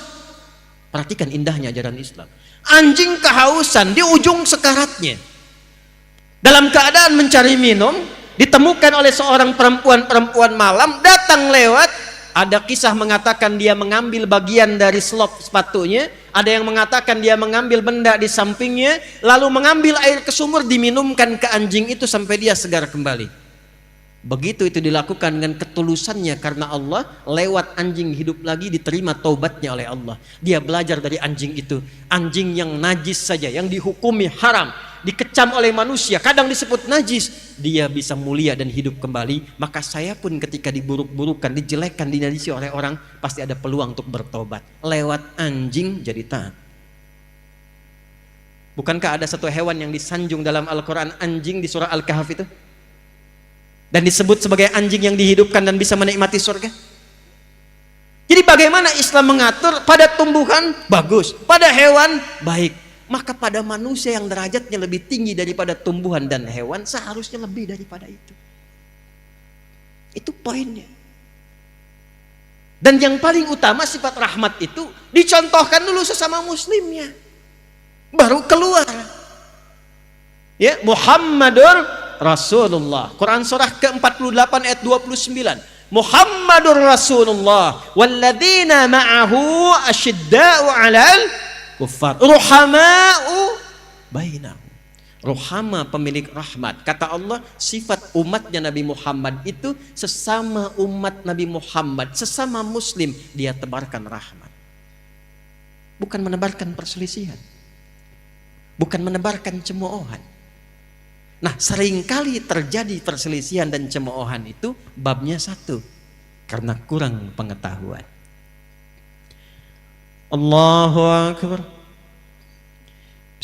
Perhatikan indahnya ajaran Islam. Anjing kehausan di ujung sekaratnya, dalam keadaan mencari minum, ditemukan oleh seorang perempuan malam, datang lewat. Ada kisah mengatakan dia mengambil bagian dari selop sepatunya, ada yang mengatakan dia mengambil benda di sampingnya, lalu mengambil air ke sumur, diminumkan ke anjing itu sampai dia segar kembali. Begitu itu dilakukan dengan ketulusannya karena Allah, lewat anjing hidup lagi diterima taubatnya oleh Allah. Dia belajar dari anjing itu. Anjing yang najis saja, yang dihukumi haram, dikecam oleh manusia, kadang disebut najis, dia bisa mulia dan hidup kembali. Maka saya pun ketika diburuk-burukan, dijelekkan, dinajisi oleh orang, pasti ada peluang untuk bertobat. Lewat anjing jadi taat. Bukankah ada satu hewan yang disanjung dalam Al-Quran, anjing di surah Al-Kahf itu? Dan disebut sebagai anjing yang dihidupkan dan bisa menikmati surga. Jadi bagaimana Islam mengatur? Pada tumbuhan bagus, pada hewan baik. Maka pada manusia yang derajatnya lebih tinggi daripada tumbuhan dan hewan, seharusnya lebih daripada itu. Itu poinnya. Dan yang paling utama sifat rahmat itu dicontohkan dulu sesama muslimnya, baru keluar. Ya, Muhammadur Rasulullah. Quran surah ke-48 ayat 29. Muhammadur Rasulullah walladzina ma'ahu asyidda'u 'alal kuffar ruhama'u bainahum. Ruhama, pemilik rahmat. Kata Allah, sifat umatnya Nabi Muhammad itu sesama umat Nabi Muhammad, sesama muslim, dia tebarkan rahmat. Bukan menebarkan perselisihan, bukan menebarkan cemoohan. Nah, seringkali terjadi perselisihan dan cemoohan itu babnya satu, karena kurang pengetahuan. Allahu Akbar.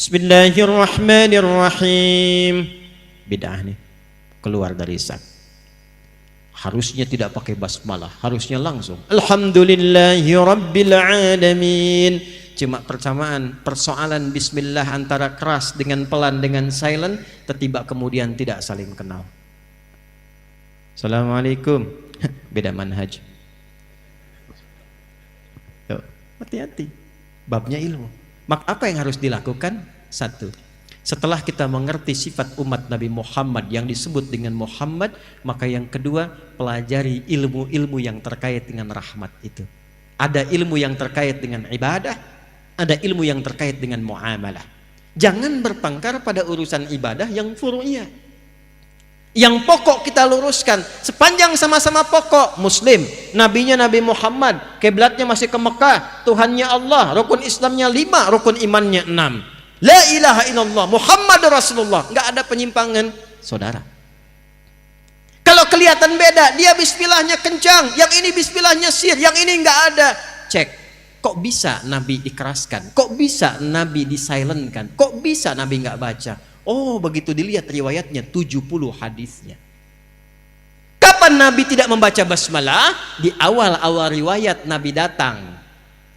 Bismillahirrahmanirrahim. Bid'ah nih, keluar dari sak. Harusnya tidak pakai basmalah, harusnya langsung Alhamdulillahi Rabbil Alamin. Cuma persoalan bismillah antara keras dengan pelan dengan silent, tiba kemudian tidak saling kenal. Assalamualaikum. Beda manhaj. Yuk, hati-hati. Babnya ilmu. Maka apa yang harus dilakukan? Satu, setelah kita mengerti sifat umat Nabi Muhammad yang disebut dengan Muhammad, maka yang kedua, pelajari ilmu-ilmu yang terkait dengan rahmat itu. Ada ilmu yang terkait dengan ibadah, ada ilmu yang terkait dengan muamalah. Jangan bertengkar pada urusan ibadah yang furu'iyah. Yang pokok kita luruskan. Sepanjang sama-sama pokok, muslim, nabinya Nabi Muhammad, kiblatnya masih ke Mekah, Tuhannya Allah, rukun Islamnya 5, rukun imannya 6. La ilaha illallah Muhammad Rasulullah. Nggak ada penyimpangan, saudara. Kalau kelihatan beda, dia bismillahnya kencang, yang ini bismillahnya sir, yang ini nggak ada. Cek. Kok bisa Nabi ikraskan? Kok bisa Nabi disilentkan? Kok bisa Nabi nggak baca? Oh, begitu dilihat riwayatnya 70 hadisnya. Kapan Nabi tidak membaca basmalah? Di awal-awal riwayat Nabi datang,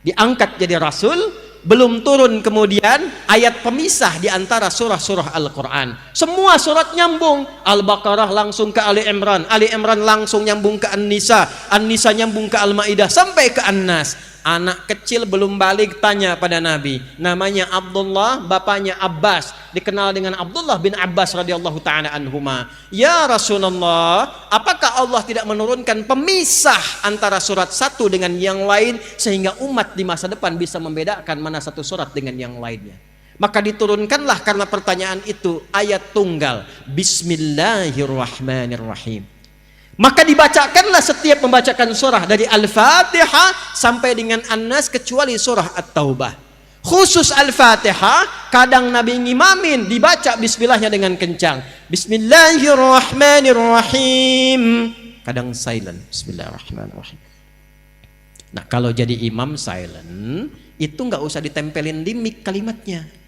diangkat jadi Rasul, belum turun kemudian ayat pemisah di antara surah-surah Al-Quran. Semua surat nyambung. Al-Baqarah langsung ke Ali Imran, Ali Imran langsung nyambung ke An-Nisa, An-Nisa nyambung ke Al-Maidah sampai ke An-Nas. Anak kecil belum balik tanya pada Nabi, namanya Abdullah, bapaknya Abbas, dikenal dengan Abdullah bin Abbas radhiyallahu ta'ala anhuma. Ya Rasulullah, apakah Allah tidak menurunkan pemisah antara surat satu dengan yang lain sehingga umat di masa depan bisa membedakan mana satu surat dengan yang lainnya? Maka diturunkanlah karena pertanyaan itu ayat tunggal, Bismillahirrahmanirrahim. Maka dibacakanlah setiap membacakan surah dari Al-Fatihah sampai dengan An-Nas kecuali surah At-Taubah. Khusus Al-Fatihah kadang Nabi ngimamin dibaca bismillahnya dengan kencang. Bismillahirrahmanirrahim. Kadang silent. Bismillahirrahmanirrahim. Nah, kalau jadi imam silent itu nggak usah ditempelin di mic kalimatnya.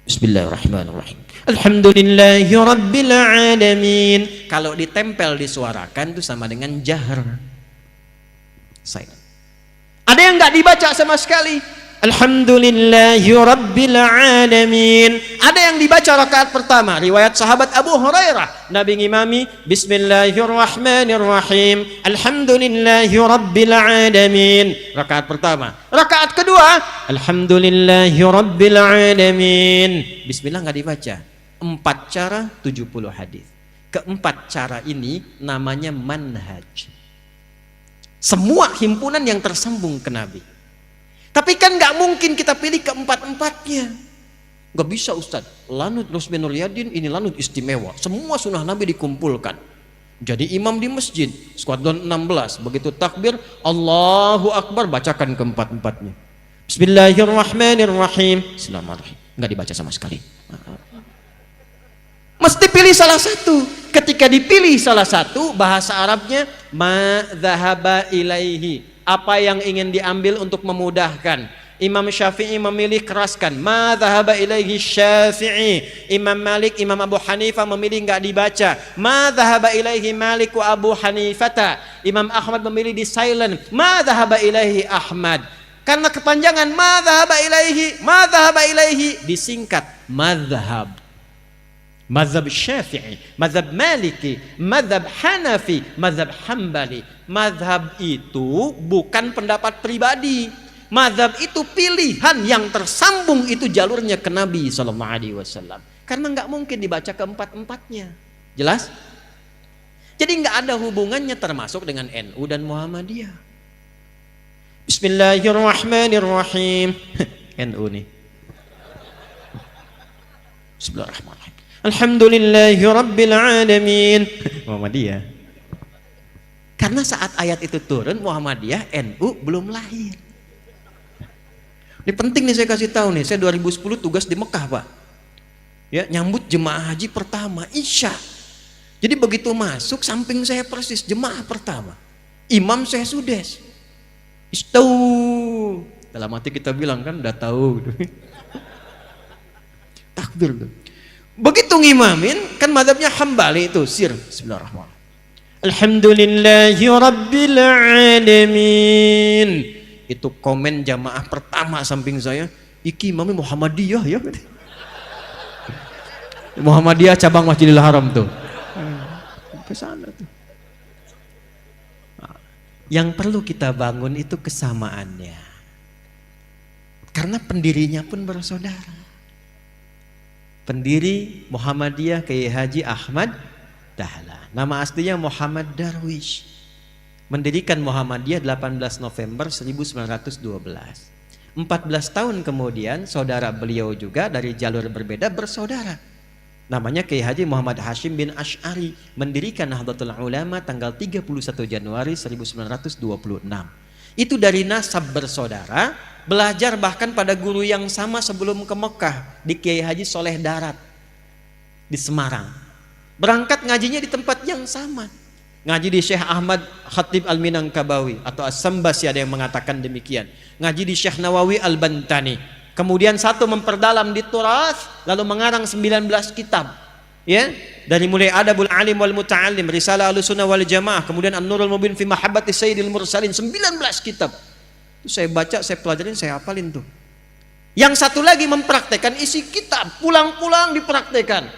Bismillahirrahmanirrahim. Alhamdulillahi Rabbil Alamin. Kalau ditempel disuarakan itu sama dengan jahar. Silent. Ada yang nggak dibaca sama sekali. Alhamdulillahi Rabbil Alamin. Ada yang dibaca rakaat pertama. Riwayat sahabat Abu Hurairah, Nabi ngimami Bismillahirrahmanirrahim. Alhamdulillahi Rabbil Alamin. Rakaat pertama. Rakaat kedua, Alhamdulillahi Rabbil Alamin. Bismillah nggak dibaca. 4 cara 70 hadis. Keempat cara ini namanya manhaj. Semua himpunan yang tersambung ke Nabi. Tapi kan nggak mungkin kita pilih keempat-empatnya. Nggak bisa Ustadz. Lanut Rusminul Yadin ini lanut istimewa. Semua sunnah Nabi dikumpulkan. Jadi imam di masjid, skuadron 16, begitu takbir, Allahu Akbar, bacakan keempat-empatnya. Bismillahirrahmanirrahim. Bismillahirrahmanirrahim. Enggak dibaca sama sekali. Mesti pilih salah satu. Ketika dipilih salah satu, bahasa Arabnya ma dhahaba ilaihi, apa yang ingin diambil untuk memudahkan. Imam Syafi'i memilih keraskan, ma dhahaba ilaihi Syafi'i. Imam Malik, Imam Abu Hanifah memilih enggak dibaca, ma dhahaba ilaihi Malik wa Abu Hanifata. Imam Ahmad memilih di silent, ma dhahaba ilaihi Ahmad. Karena kepanjangan ma dhahaba ilaihi disingkat madhab. Mazhab Syafi'i, mazhab Maliki, mazhab Hanafi, mazhab Hambali. Mazhab itu bukan pendapat pribadi. Mazhab itu pilihan yang tersambung, itu jalurnya ke Nabi SAW. Karena nggak mungkin dibaca keempat-empatnya. Jelas? Jadi nggak ada hubungannya termasuk dengan NU dan Muhammadiyah. Bismillahirrahmanirrahim. NU nih. Bismillahirrahmanirrahim. Alhamdulillahi Rabbil Alamin. Muhammadiyah. Karena saat ayat itu turun, Muhammadiyah, NU belum lahir. Ini penting nih saya kasih tahu nih. Saya 2010 tugas di Mekah, Pak. Ya, nyambut jemaah haji pertama, Isya. Jadi begitu masuk, samping saya persis jemaah pertama. Imam saya sudes. Istau. Dalam hati kita bilang kan udah tahu. Takbir tuh. Begitu ngimamin, kan madhabnya Hambali itu, sir. Bismillahirrahmanirrahim. Alhamdulillahi Rabbil Alamin. Itu komen jamaah pertama samping saya, iki imamnya Muhammadiyah ya. Muhammadiyah cabang Masjidil Haram tuh. Ke sana tuh. Yang perlu kita bangun itu kesamaannya. Karena pendirinya pun bersaudara. Pendiri Muhammadiyah Kiai Haji Ahmad Dahlan. Nama aslinya Muhammad Darwish. Mendirikan Muhammadiyah 18 November 1912. 14 tahun kemudian saudara beliau juga dari jalur berbeda bersaudara. Namanya Kiai Haji Muhammad Hashim bin Asy'ari, mendirikan Nahdlatul Ulama tanggal 31 Januari 1926. Itu dari nasab bersaudara, belajar bahkan pada guru yang sama sebelum ke Mekah, di Kiai Haji Soleh Darat di Semarang. Berangkat ngajinya di tempat yang sama. Ngaji di Syekh Ahmad Khatib Al-Minangkabawi atau As-Sambasi, ada yang mengatakan demikian. Ngaji di Syekh Nawawi Al-Bantani. Kemudian satu memperdalam di Turath, lalu mengarang 19 kitab. Ya, dari mulai Adabul Alim wal Muta'allim, Risalah Ahlussunnah wal Jamaah, kemudian An-Nurul Mubin fi Mahabbati Sayyidil Mursalin, 19 kitab. Itu saya baca, saya pelajarin, saya hafalin tuh. Yang satu lagi mempraktekkan isi kitab, pulang-pulang dipraktekkan.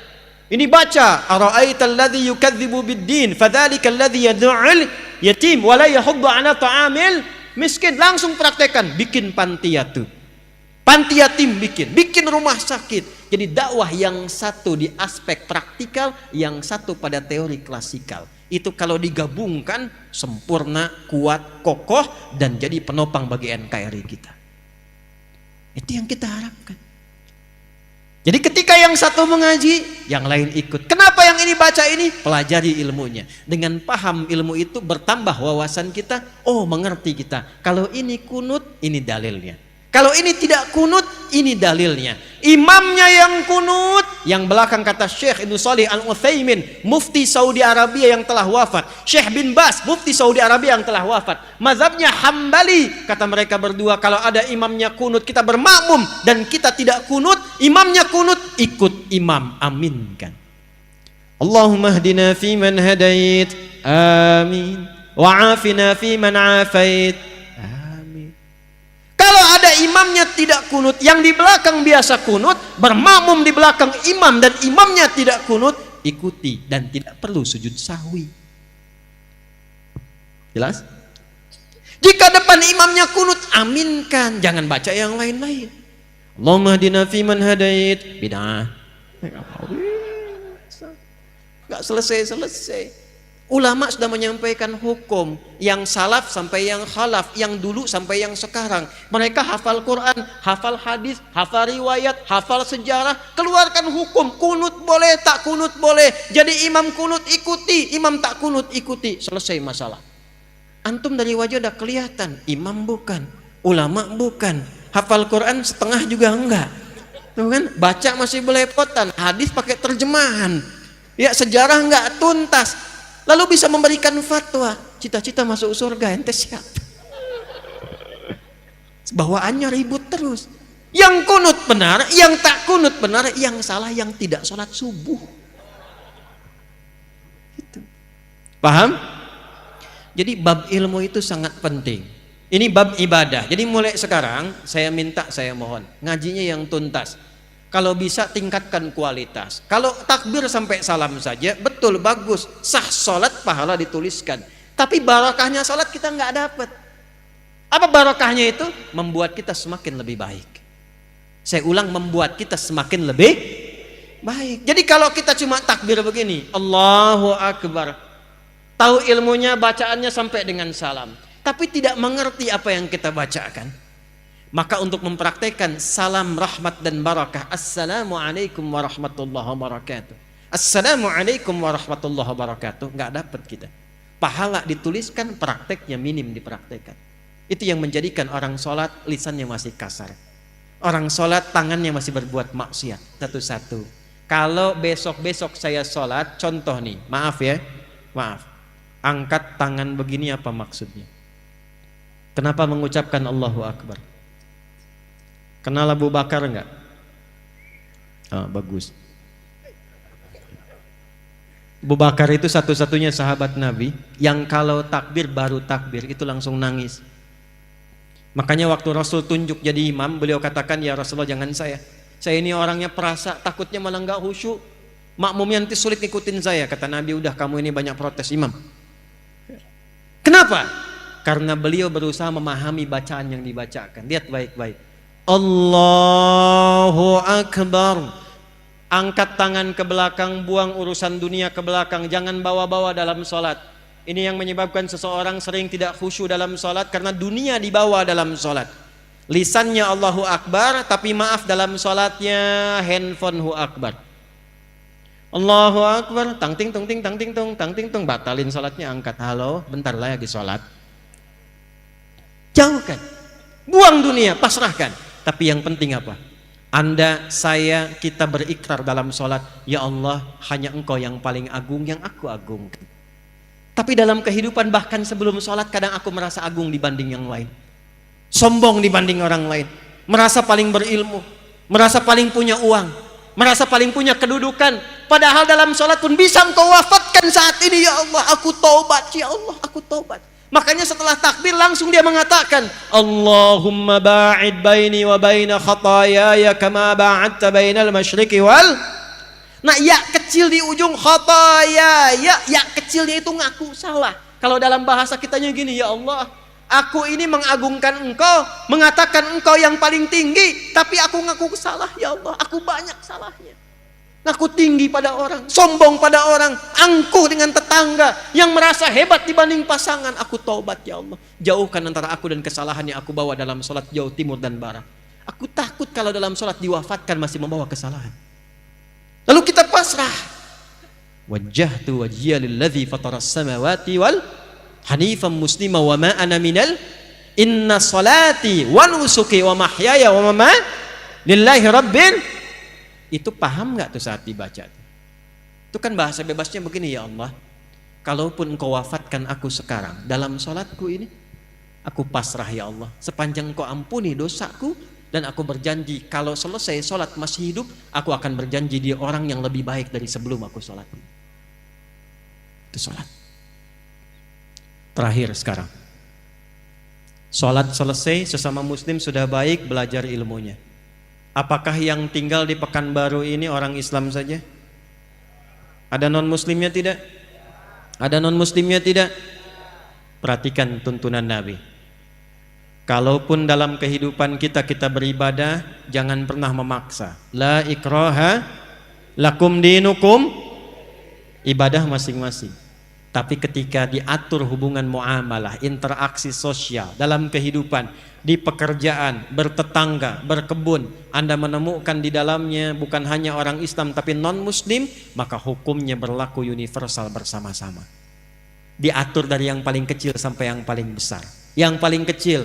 Ini baca, ara'aital ladzi yukadzibu bid-din, fadzalika alladzi yad'ul yatim wa la yahuddu 'ala ta'amil miskin. Langsung praktekkan, bikin panti yatim. Panti yatim bikin rumah sakit. Jadi dakwah yang satu di aspek praktikal, yang satu pada teori klasikal. Itu kalau digabungkan sempurna, kuat, kokoh, dan jadi penopang bagi NKRI kita. Itu yang kita harapkan. Jadi ketika yang satu mengaji, yang lain ikut. Kenapa yang ini baca ini? Pelajari ilmunya. Dengan paham ilmu itu bertambah wawasan kita. Oh, mengerti kita. Kalau ini kunut, ini dalilnya. Kalau ini tidak kunut, ini dalilnya. Imamnya yang kunut, yang belakang kata Syekh Ibnu Shalih Al-Utsaimin, mufti Saudi Arabia yang telah wafat. Syekh bin Bas, mufti Saudi Arabia yang telah wafat. Mazhabnya Hambali, kata mereka berdua, kalau ada imamnya kunut, kita bermakmum, dan kita tidak kunut, imamnya kunut, ikut imam, aminkan. Allahumma hdina fi man hadait, amin. Wa'afina fi man afait. Kalau ada imamnya tidak kunut, yang di belakang biasa kunut, bermakmum di belakang imam dan imamnya tidak kunut, ikuti dan tidak perlu sujud sahwi. Jelas? Jika depan imamnya kunut, aminkan, jangan baca yang lain-lain. Allahumma hdina fi man hadait, bid'ah. Enggak selesai-selesai. Ulama sudah menyampaikan hukum, yang salaf sampai yang khalaf, yang dulu sampai yang sekarang. Mereka hafal Quran, hafal hadis, hafal riwayat, hafal sejarah, keluarkan hukum. Kunut boleh, tak kunut boleh. Jadi imam kunut ikuti, imam tak kunut ikuti. Selesai masalah. Antum dari wajah udah kelihatan, imam bukan, ulama bukan, hafal Quran setengah juga enggak. Tuh kan, baca masih belepotan, hadis pakai terjemahan. Ya, sejarah enggak tuntas. Lalu bisa memberikan fatwa, cita-cita masuk surga, ente siapa? Bawaannya ribut terus. Yang kunut benar, yang tak kunut benar, yang salah yang tidak sholat subuh. Gitu. Paham? Jadi bab ilmu itu sangat penting. Ini bab ibadah. Jadi mulai sekarang saya minta, saya mohon, ngajinya yang tuntas. Kalau bisa tingkatkan kualitas. Kalau takbir sampai salam saja, betul, bagus, sah sholat, pahala dituliskan. Tapi barokahnya sholat kita nggak dapat. Apa barokahnya itu? Membuat kita semakin lebih baik. Saya ulang, membuat kita semakin lebih baik. Jadi kalau kita cuma takbir begini, Allahu Akbar, tahu ilmunya, bacaannya sampai dengan salam, tapi tidak mengerti apa yang kita bacakan, maka untuk mempraktekkan salam rahmat dan barakah, Assalamualaikum warahmatullahi wabarakatuh, Assalamualaikum warahmatullahi wabarakatuh, nggak dapat kita. Pahala dituliskan, prakteknya minim dipraktekkan. Itu yang menjadikan orang sholat lisannya masih kasar, orang sholat tangannya masih berbuat maksiat satu-satu. Kalau besok-besok saya sholat, contoh nih, maaf ya, maaf, angkat tangan begini apa maksudnya? Kenapa mengucapkan Allahu Akbar? Kenal Abu Bakar enggak? Bagus. Abu Bakar itu satu-satunya sahabat Nabi yang kalau takbir, baru takbir itu langsung nangis. Makanya waktu Rasul tunjuk jadi imam, beliau katakan, ya Rasulullah jangan saya ini orangnya perasa, takutnya malah enggak khusyuk, makmumnya nanti sulit ikutin saya. Kata Nabi, udah kamu ini banyak protes imam. Kenapa? Karena beliau berusaha memahami bacaan yang dibacakan. Lihat baik-baik. Allahu Akbar. Angkat tangan ke belakang, buang urusan dunia ke belakang, jangan bawa-bawa dalam sholat. Ini yang menyebabkan seseorang sering tidak khusyuk dalam sholat, karena dunia dibawa dalam sholat. Lisannya Allahu Akbar, tapi maaf dalam sholatnya handphone Hu Akbar. Allahu Akbar, tang ting tung ting tang ting tung tang ting tung, batalin sholatnya, angkat, halo, bentar lagi sholat. Jauhkan, buang dunia, pasrahkan. Tapi yang penting apa? Anda, saya, kita berikrar dalam sholat, ya Allah, hanya Engkau yang paling agung, yang aku agungkan. Tapi dalam kehidupan, bahkan sebelum sholat, kadang aku merasa agung dibanding yang lain, sombong dibanding orang lain, merasa paling berilmu, merasa paling punya uang, merasa paling punya kedudukan. Padahal dalam sholat pun bisa Engkau wafatkan saat ini, ya Allah, aku taubat, ya Allah, aku taubat. Makanya setelah takbir langsung dia mengatakan, Allahumma ba'id baini wa baina khatayaya kama ba'adta bainal masyriqi wal. Nah, ya kecil di ujung khatayaya, ya kecilnya itu ngaku salah. Kalau dalam bahasa kitanya gini, ya Allah, aku ini mengagungkan Engkau, mengatakan Engkau yang paling tinggi, tapi aku ngaku salah, ya Allah, aku banyak salahnya. Aku tinggi pada orang, sombong pada orang, angkuh dengan tetangga, yang merasa hebat dibanding pasangan. Aku taubat, ya Allah, jauhkan antara aku dan kesalahan yang aku bawa dalam sholat jauh timur dan barat. Aku takut kalau dalam sholat diwafatkan masih membawa kesalahan. Lalu kita pasrah. Wajjahtu wajhiya lilladzi fataras samawati wal hanifan muslima wa ma ana minal, inna salati wa nusuki wa mahyaya wa mamati lillahi rabbil. Itu paham nggak tuh saat dibaca? Itu kan bahasa bebasnya begini, ya Allah, kalaupun Engkau wafatkan aku sekarang dalam sholatku ini, aku pasrah, ya Allah, sepanjang Engkau ampuni dosaku, dan aku berjanji kalau selesai sholat masih hidup, aku akan berjanji dia orang yang lebih baik dari sebelum aku sholat. Itu sholat. Terakhir sekarang, sholat selesai, sesama muslim sudah baik, belajar ilmunya. Apakah yang tinggal di Pekanbaru ini orang Islam saja? Ada non muslimnya tidak? Ada non muslimnya tidak? Perhatikan tuntunan Nabi. Kalaupun dalam kehidupan kita beribadah, jangan pernah memaksa. La ikraha lakum dinukum, ibadah masing-masing. Tapi ketika diatur hubungan muamalah, interaksi sosial dalam kehidupan, di pekerjaan, bertetangga, berkebun, Anda menemukan di dalamnya bukan hanya orang Islam tapi non-Muslim, maka hukumnya berlaku universal bersama-sama. Diatur dari yang paling kecil sampai yang paling besar. Yang paling kecil,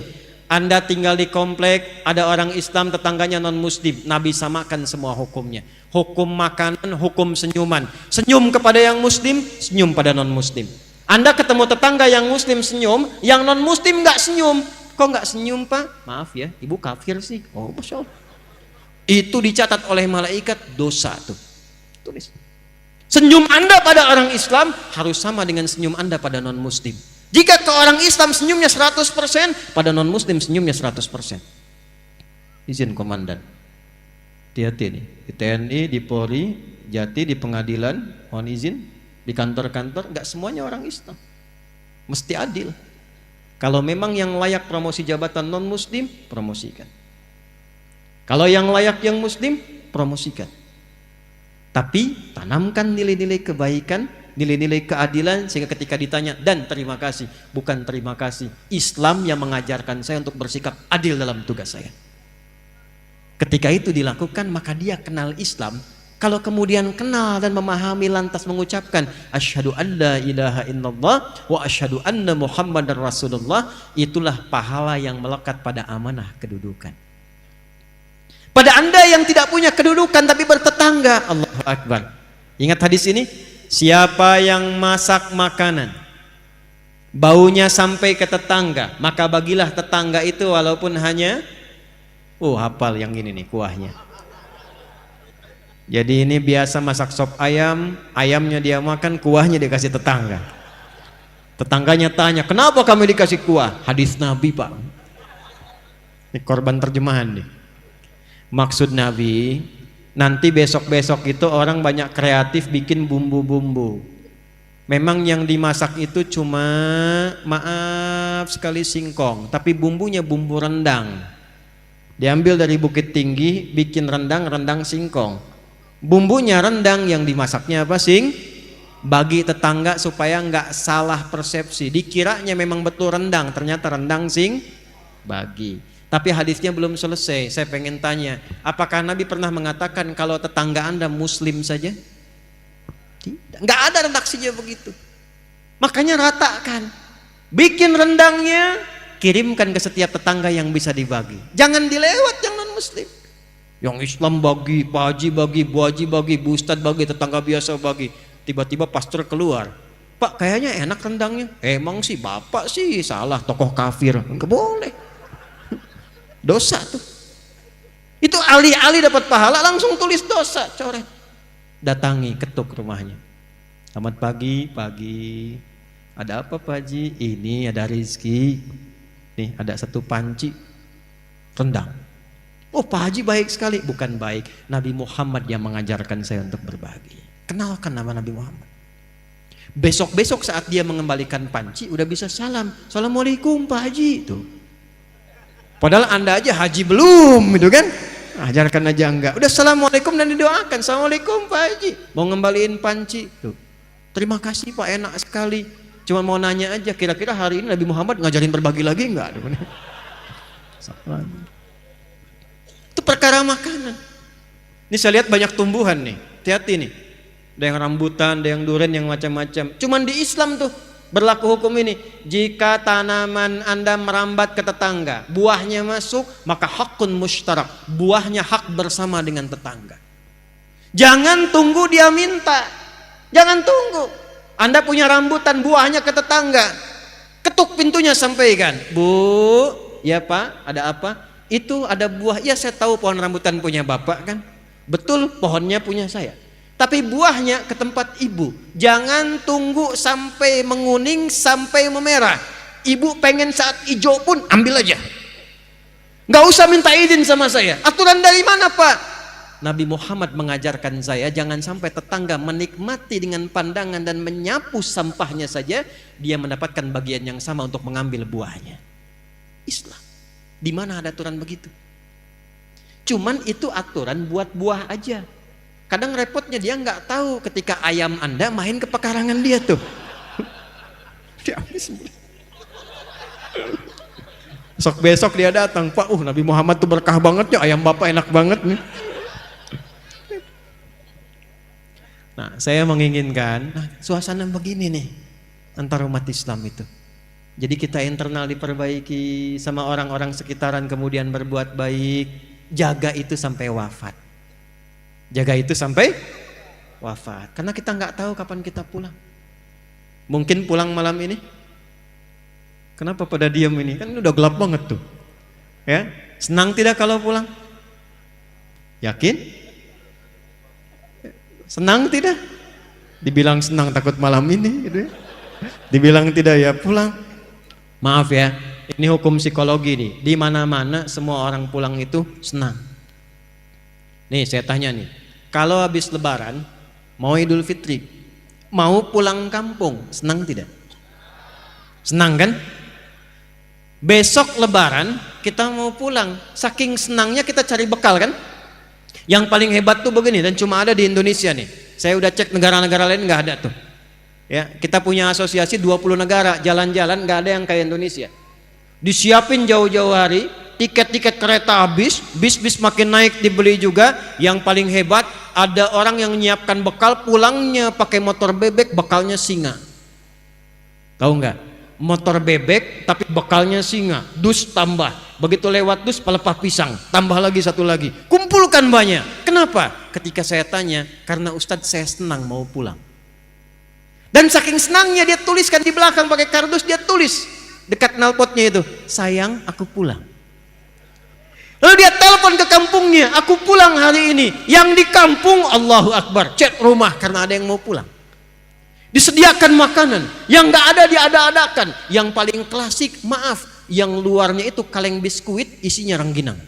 Anda tinggal di komplek, ada orang Islam, tetangganya non-Muslim, Nabi samakan semua hukumnya. Hukum makanan, hukum senyuman. Senyum kepada yang Muslim, senyum pada non-Muslim. Anda ketemu tetangga yang Muslim senyum, yang non-Muslim nggak senyum. Kok nggak senyum, Pak? Maaf ya, ibu kafir sih. Oh, Masya Allah. Itu dicatat oleh malaikat dosa tuh. Tulis. Senyum Anda pada orang Islam harus sama dengan senyum Anda pada non-Muslim. Jika ke orang Islam senyumnya 100%, pada non-Muslim senyumnya 100%. Izin komandan. Hati-hati nih. Di TNI, di Polri, Jati, di pengadilan, mohon izin, di kantor-kantor, nggak semuanya orang Islam. Mesti adil. Kalau memang yang layak promosi jabatan non-Muslim, promosikan. Kalau yang layak yang Muslim, promosikan. Tapi tanamkan nilai-nilai kebaikan, nilai-nilai keadilan, sehingga ketika ditanya, dan terima kasih, bukan terima kasih, Islam yang mengajarkan saya untuk bersikap adil dalam tugas saya. Ketika itu dilakukan, maka dia kenal Islam. Kalau kemudian kenal dan memahami lantas mengucapkan asyhadu an la ilaha illallah wa asyhadu anna muhammadar rasulullah, itulah pahala yang melekat pada amanah kedudukan. Pada Anda yang tidak punya kedudukan tapi bertetangga, Allahu Akbar. Ingat hadis ini, siapa yang masak makanan baunya sampai ke tetangga, maka bagilah tetangga itu walaupun hanya hafal yang ini nih kuahnya. Jadi ini biasa masak sop ayam, ayamnya dia makan, kuahnya dikasih tetangga. Tetangganya tanya, kenapa kami dikasih kuah? Hadis Nabi, Pak. Ini korban terjemahan nih. Maksud Nabi, nanti besok-besok itu orang banyak kreatif bikin bumbu-bumbu. Memang yang dimasak itu cuma, maaf sekali, singkong, tapi bumbunya bumbu rendang. Diambil dari Bukit Tinggi, bikin rendang singkong. Bumbunya rendang, yang dimasaknya apa? Bagi tetangga supaya nggak salah persepsi. Dikiranya memang betul rendang, ternyata rendang bagi. Tapi hadisnya belum selesai. Saya pengen tanya, apakah Nabi pernah mengatakan kalau tetangga Anda Muslim saja? Tidak. Nggak ada redaksinya begitu. Makanya ratakan. Bikin rendangnya, kirimkan ke setiap tetangga yang bisa dibagi. Jangan dilewat yang non Muslim. Yang Islam bagi, Pak Haji bagi, Bu Haji bagi, Bu Ustadz bagi, tetangga biasa bagi. Tiba-tiba pastor keluar, Pak kayaknya enak rendangnya. Emang sih Bapak sih salah, tokoh kafir. Enggak boleh. Dosa tuh. Itu alih-alih dapat pahala langsung tulis dosa, coret. Datangi, ketuk rumahnya. Selamat pagi, pagi. Ada apa Pak Haji? Ini ada rezeki. Nih ada satu panci rendang. Oh Pak Haji baik sekali. Bukan baik, Nabi Muhammad yang mengajarkan saya untuk berbagi. Kenalkan nama Nabi Muhammad. Besok-besok saat dia mengembalikan panci udah bisa salam. Assalamualaikum Pak Haji. Tuh. Padahal Anda aja haji belum gitu kan. Ajarkan aja enggak. Udah assalamualaikum dan didoakan. Assalamualaikum Pak Haji. Mau ngembaliin panci. Tuh. Terima kasih Pak, enak sekali. Cuma mau nanya aja, kira-kira hari ini Nabi Muhammad ngajarin berbagi lagi enggak? Itu perkara makanan. Ini saya lihat banyak tumbuhan nih. Hati-hati nih. Ada yang rambutan, ada yang durian, yang macam-macam. Cuman di Islam tuh berlaku hukum ini. Jika tanaman Anda merambat ke tetangga, buahnya masuk, maka hakun mushtarak. Buahnya hak bersama dengan tetangga. Jangan tunggu dia minta. Jangan tunggu. Anda punya rambutan, buahnya ke tetangga. Ketuk pintunya, sampaikan. Bu, ya Pak, ada apa? Itu ada buah. Ya saya tahu pohon rambutan punya Bapak kan. Betul, pohonnya punya saya. Tapi buahnya ke tempat ibu. Jangan tunggu sampai menguning, sampai memerah. Ibu pengen saat hijau pun ambil aja. Gak usah minta izin sama saya. Aturan dari mana Pak? Nabi Muhammad mengajarkan saya jangan sampai tetangga menikmati dengan pandangan dan menyapu sampahnya saja, dia mendapatkan bagian yang sama untuk mengambil buahnya. Islam. Di mana ada aturan begitu? Cuman itu aturan buat buah aja. Kadang repotnya dia nggak tahu ketika ayam Anda main ke pekarangan dia tuh. Diambil sembelih. Besok dia datang, Pak, Nabi Muhammad tuh berkah banget ya, ayam bapak enak banget nih. Nah, saya menginginkan suasana begini nih antar umat Islam itu. Jadi kita internal diperbaiki, sama orang-orang sekitaran kemudian berbuat baik, jaga itu sampai wafat. Jaga itu sampai wafat. Karena kita nggak tahu kapan kita pulang. Mungkin pulang malam ini. Kenapa pada diam ini? Kan udah gelap banget tuh. Ya, senang tidak kalau pulang? Yakin? Senang tidak? Dibilang senang takut malam ini gitu ya. Dibilang tidak ya pulang. Maaf ya, ini hukum psikologi nih. Di mana-mana semua orang pulang itu senang. Nih saya tanya nih, kalau habis lebaran, mau Idul Fitri, mau pulang kampung, senang tidak? Senang kan? Besok lebaran kita mau pulang, saking senangnya kita cari bekal kan? Yang paling hebat tuh begini, dan cuma ada di Indonesia nih. Saya udah cek negara-negara lain nggak ada tuh. Ya, kita punya asosiasi 20 negara, jalan-jalan nggak ada yang kayak Indonesia. Disiapin jauh-jauh hari, tiket-tiket kereta habis, bis-bis makin naik dibeli juga. Yang paling hebat, ada orang yang menyiapkan bekal, pulangnya pakai motor bebek, bekalnya singa. Tahu nggak? Motor bebek tapi bekalnya singa, dus tambah. Begitu lewat dus pelepah pisang, tambah lagi satu lagi. Kumpulkan banyak. Kenapa? Ketika saya tanya, karena Ustadz saya senang mau pulang. Dan saking senangnya dia tuliskan di belakang pakai kardus, dia tulis dekat knalpotnya itu, sayang aku pulang. Lalu dia telepon ke kampungnya, aku pulang hari ini. Yang di kampung Allahu Akbar, chat rumah karena ada yang mau pulang. Disediakan makanan, yang nggak ada diada-adakan. Yang paling klasik, maaf, yang luarnya itu kaleng biskuit isinya rengginang.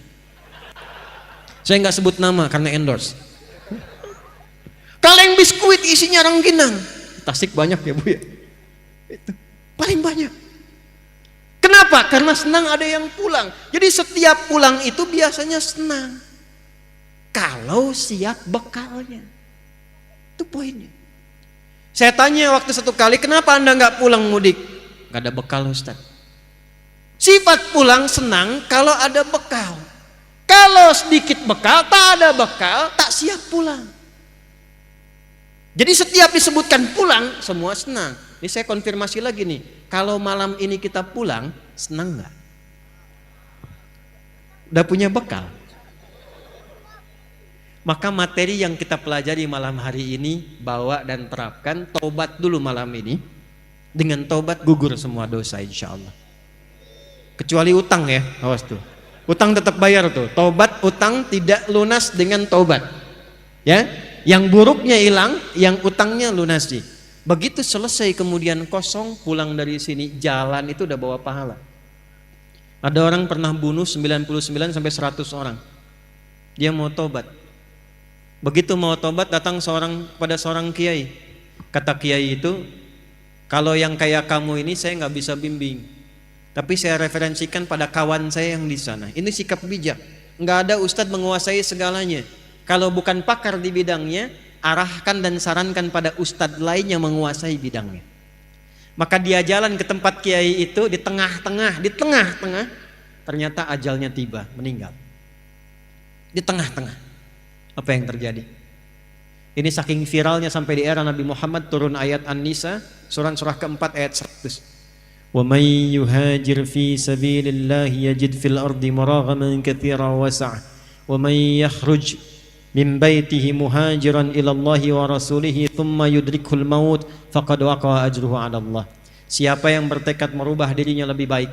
Saya nggak sebut nama karena endorse. Kaleng biskuit isinya rengginang. Tasik banyak ya Bu ya. Itu paling banyak. Kenapa? Karena senang ada yang pulang. Jadi setiap pulang itu biasanya senang. Kalau siap bekalnya. Itu poinnya. Saya tanya waktu satu kali, kenapa Anda nggak pulang mudik? Nggak ada bekal Ustaz. Sifat pulang senang kalau ada bekal. Kalau sedikit bekal, tak ada bekal, tak siap pulang. Jadi setiap disebutkan pulang, semua senang. Ini saya konfirmasi lagi nih, kalau malam ini kita pulang, senang nggak? Udah punya bekal? Maka materi yang kita pelajari malam hari ini, bawa dan terapkan, tobat dulu malam ini. Dengan tobat gugur semua dosa insya Allah. Kecuali utang ya, awas tuh. Utang tetap bayar tuh. Tobat utang tidak lunas dengan tobat. Ya, yang buruknya hilang, yang utangnya lunasi. Begitu selesai kemudian kosong, pulang dari sini, jalan itu udah bawa pahala. Ada orang pernah bunuh 99 sampai 100 orang. Dia mau tobat. Begitu mau tobat datang pada seorang kiai. Kata kiai itu, kalau yang kayak kamu ini saya nggak bisa bimbing. Tapi saya referensikan pada kawan saya yang di sana. Ini sikap bijak. Nggak ada ustadz menguasai segalanya. Kalau bukan pakar di bidangnya, arahkan dan sarankan pada ustadz lain yang menguasai bidangnya. Maka dia jalan ke tempat kiai itu di tengah-tengah, ternyata ajalnya tiba, meninggal. Di tengah-tengah. Apa yang terjadi? Ini saking viralnya sampai di era Nabi Muhammad turun ayat An-Nisa, surah keempat ayat 100. Wa may yuhajir fi sabilillah yajid fil ardi muraghaman katsiran wasi'a. Wa may yakhruj min baitihi muhajiran ila Allah wa rasulihi thumma yudrikul maut faqad waqa'a ajruhu 'ala Allah. Siapa yang bertekad merubah dirinya lebih baik,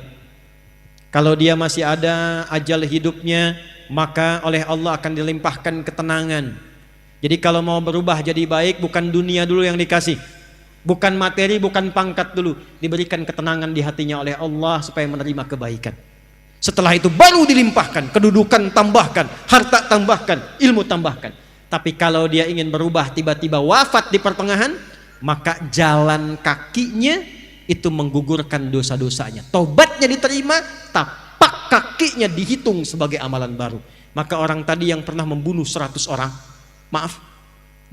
kalau dia masih ada ajal hidupnya, maka oleh Allah akan dilimpahkan ketenangan. Jadi kalau mau berubah jadi baik, bukan dunia dulu yang dikasih, bukan materi, bukan pangkat dulu, diberikan ketenangan di hatinya oleh Allah supaya menerima kebaikan. Setelah itu baru dilimpahkan, kedudukan tambahkan, harta tambahkan, ilmu tambahkan. Tapi kalau dia ingin berubah tiba-tiba wafat di pertengahan, maka jalan kakinya itu menggugurkan dosa-dosanya. Tobatnya diterima, tapak kakinya dihitung sebagai amalan baru. Maka orang tadi yang pernah membunuh 100 orang, maaf,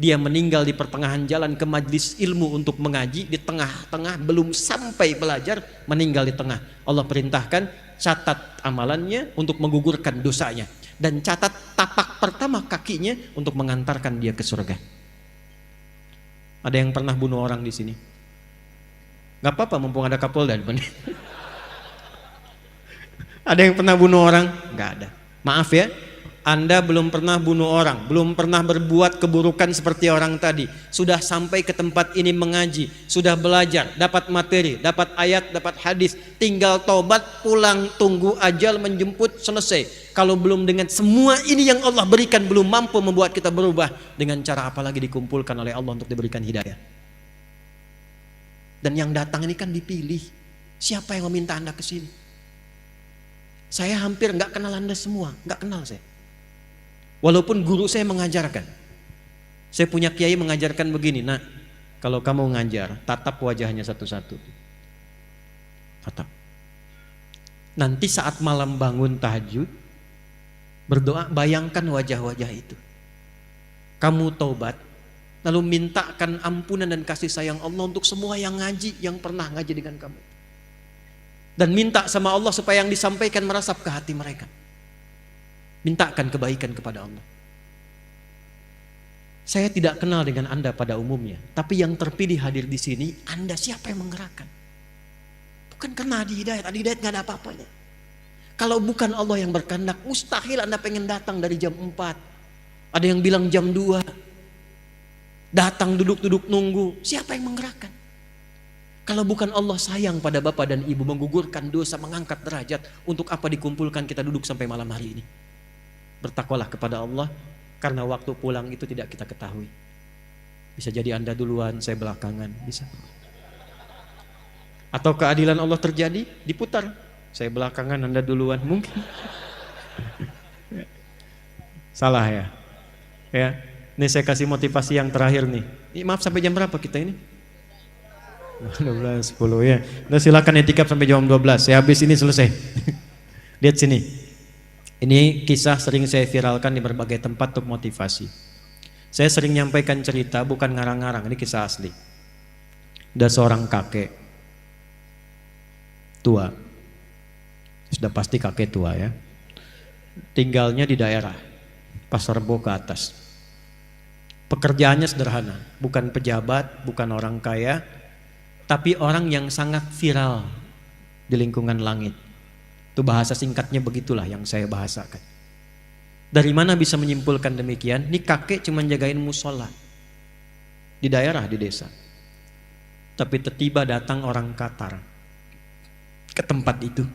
Dia meninggal di pertengahan jalan ke majlis ilmu untuk mengaji, di tengah-tengah belum sampai belajar, meninggal di tengah. Allah perintahkan catat amalannya untuk menggugurkan dosanya, dan catat tapak pertama kakinya untuk mengantarkan dia ke surga. Ada yang pernah bunuh orang di sini? Gak apa-apa, mumpung ada Kapolda di depan. Ada yang pernah bunuh orang? Gak ada. Maaf ya, Anda belum pernah bunuh orang, belum pernah berbuat keburukan seperti orang tadi. Sudah sampai ke tempat ini mengaji, sudah belajar, dapat materi, dapat ayat, dapat hadis. Tinggal tobat, pulang, tunggu ajal menjemput, selesai. Kalau belum dengan semua ini yang Allah berikan, belum mampu membuat kita berubah, dengan cara apa lagi dikumpulkan oleh Allah untuk diberikan hidayah? Dan yang datang ini kan dipilih. Siapa yang meminta Anda ke sini? Saya hampir nggak kenal Anda semua, nggak kenal saya. Walaupun guru saya mengajarkan. Saya punya kiai mengajarkan begini, nah kalau kamu ngajar, tatap wajahnya satu-satu. Tatap. Nanti saat malam bangun tahajud, berdoa, bayangkan wajah-wajah itu. Kamu taubat, lalu mintakan ampunan dan kasih sayang Allah untuk semua yang ngaji, yang pernah ngaji dengan kamu. Dan minta sama Allah supaya yang disampaikan merasap ke hati mereka. Mintakan kebaikan kepada Allah. Saya tidak kenal dengan Anda pada umumnya, tapi yang terpilih hadir di sini, Anda siapa yang menggerakkan? Bukan karena Adi Hidayat gak ada apa-apanya. Kalau bukan Allah yang berkehendak, mustahil Anda pengen datang dari jam 4. Ada yang bilang jam 2. Datang duduk-duduk nunggu, siapa yang menggerakkan? Kalau bukan Allah sayang pada bapak dan ibu, menggugurkan dosa, mengangkat derajat, untuk apa dikumpulkan kita duduk sampai malam hari ini? Bertakwalah kepada Allah, karena waktu pulang itu tidak kita ketahui. Bisa jadi Anda duluan, saya belakangan, bisa. Atau keadilan Allah terjadi, diputar. Saya belakangan, Anda duluan, mungkin. Salah ya? Ya, ini saya kasih motivasi yang terakhir nih. Maaf, sampai jam berapa kita ini? 12, 10 ya. Nah, silakan etikap sampai jam 12. Saya habis ini selesai. Lihat sini. Ini kisah sering saya viralkan di berbagai tempat untuk motivasi. Saya sering nyampaikan cerita, bukan ngarang-ngarang. Ini kisah asli. Ada seorang kakek tua. Sudah pasti kakek tua ya. Tinggalnya di daerah Pasar Rebo ke atas. Pekerjaannya sederhana, bukan pejabat, bukan orang kaya, tapi orang yang sangat viral di lingkungan langit. Itu bahasa singkatnya begitulah yang saya bahasakan. Dari mana bisa menyimpulkan demikian? Ini kakek cuma jagain musola di daerah, di desa. Tapi tiba-tiba datang orang Qatar ke tempat itu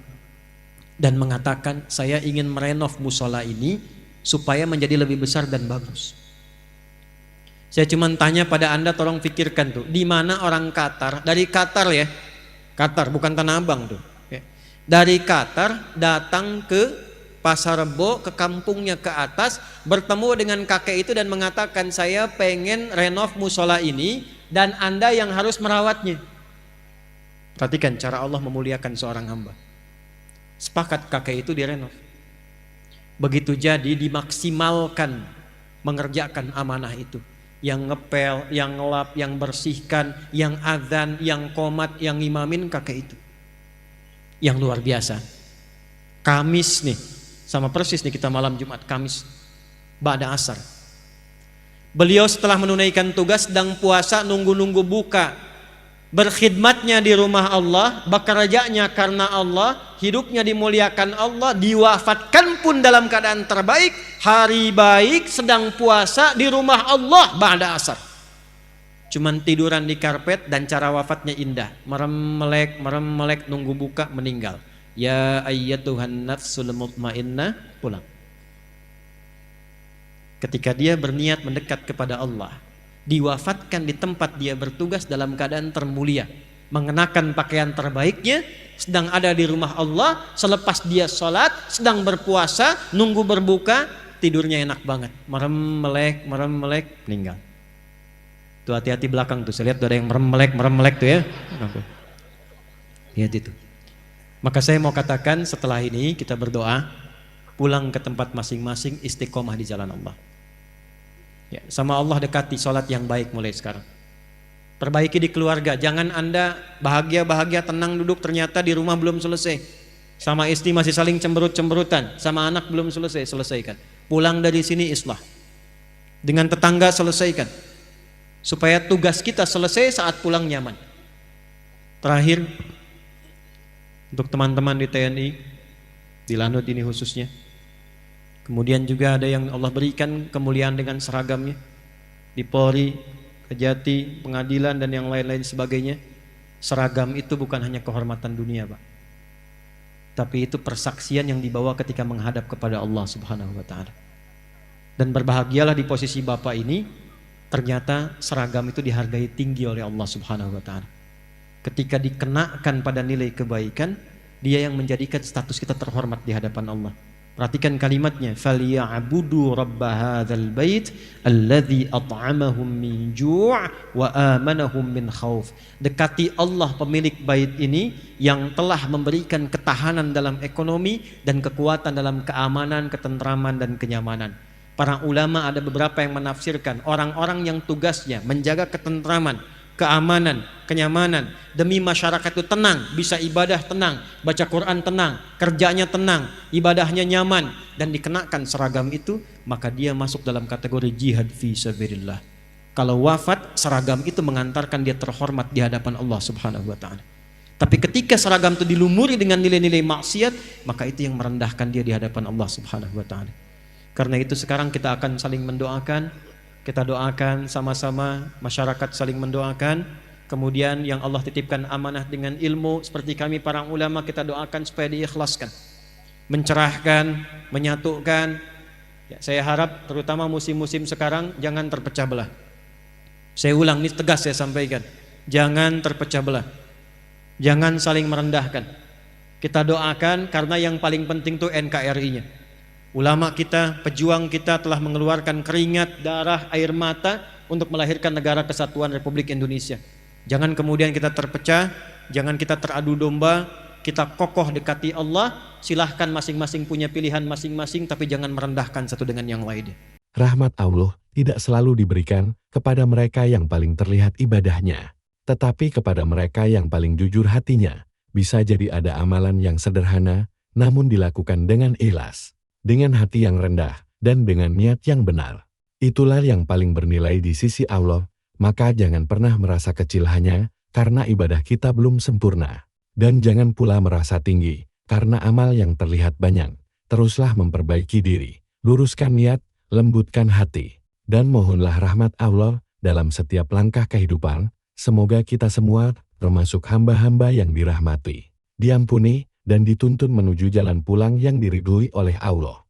dan mengatakan, saya ingin merenov musola ini supaya menjadi lebih besar dan bagus. Saya cuma tanya pada Anda, tolong pikirkan tuh, di mana orang Qatar, dari Qatar ya, Qatar bukan Tanah Abang tuh, ya. Dari Qatar datang ke Pasar Rebo, ke kampungnya ke atas, bertemu dengan kakek itu dan mengatakan, saya pengen renov musola ini dan Anda yang harus merawatnya. Perhatikan cara Allah memuliakan seorang hamba. Sepakat kakek itu direnov. Begitu jadi dimaksimalkan mengerjakan amanah itu. Yang ngepel, yang ngelap, yang bersihkan, yang azan, yang qomat, yang imamin kakek itu. Yang luar biasa. Kamis nih, sama persis nih kita malam Jumat Kamis, ba'da asar. Beliau setelah menunaikan tugas sedang puasa, nunggu-nunggu buka. Berkhidmatnya di rumah Allah, bekerjanya karena Allah, hidupnya dimuliakan Allah, diwafatkan pun dalam keadaan terbaik, hari baik, sedang puasa di rumah Allah ba'da asar. Cuman tiduran di karpet dan cara wafatnya indah, merem-melek, nunggu buka, meninggal. Ya ayyatuhan nafsul mutmainnah, pulang. Ketika dia berniat mendekat kepada Allah, diwafatkan di tempat dia bertugas dalam keadaan termulia, mengenakan pakaian terbaiknya, sedang ada di rumah Allah, selepas dia sholat, sedang berpuasa, nunggu berbuka, tidurnya enak banget, merem-melek, meninggal. Tuh hati-hati belakang tuh, saya lihat ada yang merem-melek tuh ya. Lihat itu. Maka saya mau katakan setelah ini kita berdoa, pulang ke tempat masing-masing, istiqomah di jalan Allah. Ya, sama Allah dekati sholat yang baik mulai sekarang. Perbaiki di keluarga, jangan Anda bahagia-bahagia tenang duduk ternyata di rumah belum selesai. Sama istri masih saling cemberut-cemberutan, sama anak belum selesai, selesaikan. Pulang dari sini islah. Dengan tetangga selesaikan. Supaya tugas kita selesai saat pulang nyaman. Terakhir, untuk teman-teman di TNI, di Lanut ini khususnya. Kemudian juga ada yang Allah berikan kemuliaan dengan seragamnya. Di Polri, Kejati, pengadilan dan yang lain-lain sebagainya. Seragam itu bukan hanya kehormatan dunia, Pak. Tapi itu persaksian yang dibawa ketika menghadap kepada Allah Subhanahu wa taala. Dan berbahagialah di posisi Bapak ini, ternyata seragam itu dihargai tinggi oleh Allah Subhanahu wa taala. Ketika dikenakan pada nilai kebaikan, dia yang menjadikan status kita terhormat di hadapan Allah. Perhatikan kalimatnya, فَلْيَعْبُدُوا رَبَّ هَذَا الْبَيْتِ الَّذِي أَطْعَمَهُمْ مِنْ جُوعٍ وَآمَنَهُمْ مِنْ خَوْفٍ. Dekati Allah pemilik bait ini yang telah memberikan ketahanan dalam ekonomi dan kekuatan dalam keamanan, ketentraman dan kenyamanan. Para ulama ada beberapa yang menafsirkan orang-orang yang tugasnya menjaga ketentraman, keamanan, kenyamanan demi masyarakat itu tenang, bisa ibadah tenang, baca Quran tenang, kerjanya tenang, ibadahnya nyaman dan dikenakan seragam itu, maka dia masuk dalam kategori jihad fi sabilillah. Kalau wafat, seragam itu mengantarkan dia terhormat di hadapan Allah Subhanahu wa taala. Tapi ketika seragam itu dilumuri dengan nilai-nilai maksiat, maka itu yang merendahkan dia di hadapan Allah Subhanahu wa taala. Karena itu sekarang kita akan saling mendoakan. Kita doakan sama-sama, masyarakat saling mendoakan. Kemudian yang Allah titipkan amanah dengan ilmu, seperti kami para ulama, kita doakan supaya diikhlaskan, mencerahkan, menyatukan. Ya, saya harap terutama musim-musim sekarang jangan terpecah belah. Saya ulang, ini tegas saya sampaikan, jangan terpecah belah, jangan saling merendahkan. Kita doakan karena yang paling penting itu NKRI-nya. Ulama kita, pejuang kita telah mengeluarkan keringat, darah, air mata untuk melahirkan negara kesatuan Republik Indonesia. Jangan kemudian kita terpecah, jangan kita teradu domba, kita kokoh dekati Allah. Silahkan masing-masing punya pilihan masing-masing, tapi jangan merendahkan satu dengan yang lainnya. Rahmat Allah tidak selalu diberikan kepada mereka yang paling terlihat ibadahnya, tetapi kepada mereka yang paling jujur hatinya. Bisa jadi ada amalan yang sederhana, namun dilakukan dengan ikhlas, dengan hati yang rendah, dan dengan niat yang benar. Itulah yang paling bernilai di sisi Allah, maka jangan pernah merasa kecil hanya karena ibadah kita belum sempurna. Dan jangan pula merasa tinggi, karena amal yang terlihat banyak. Teruslah memperbaiki diri, luruskan niat, lembutkan hati, dan mohonlah rahmat Allah dalam setiap langkah kehidupan. Semoga kita semua termasuk hamba-hamba yang dirahmati, diampuni, dan dituntun menuju jalan pulang yang diridhoi oleh Allah.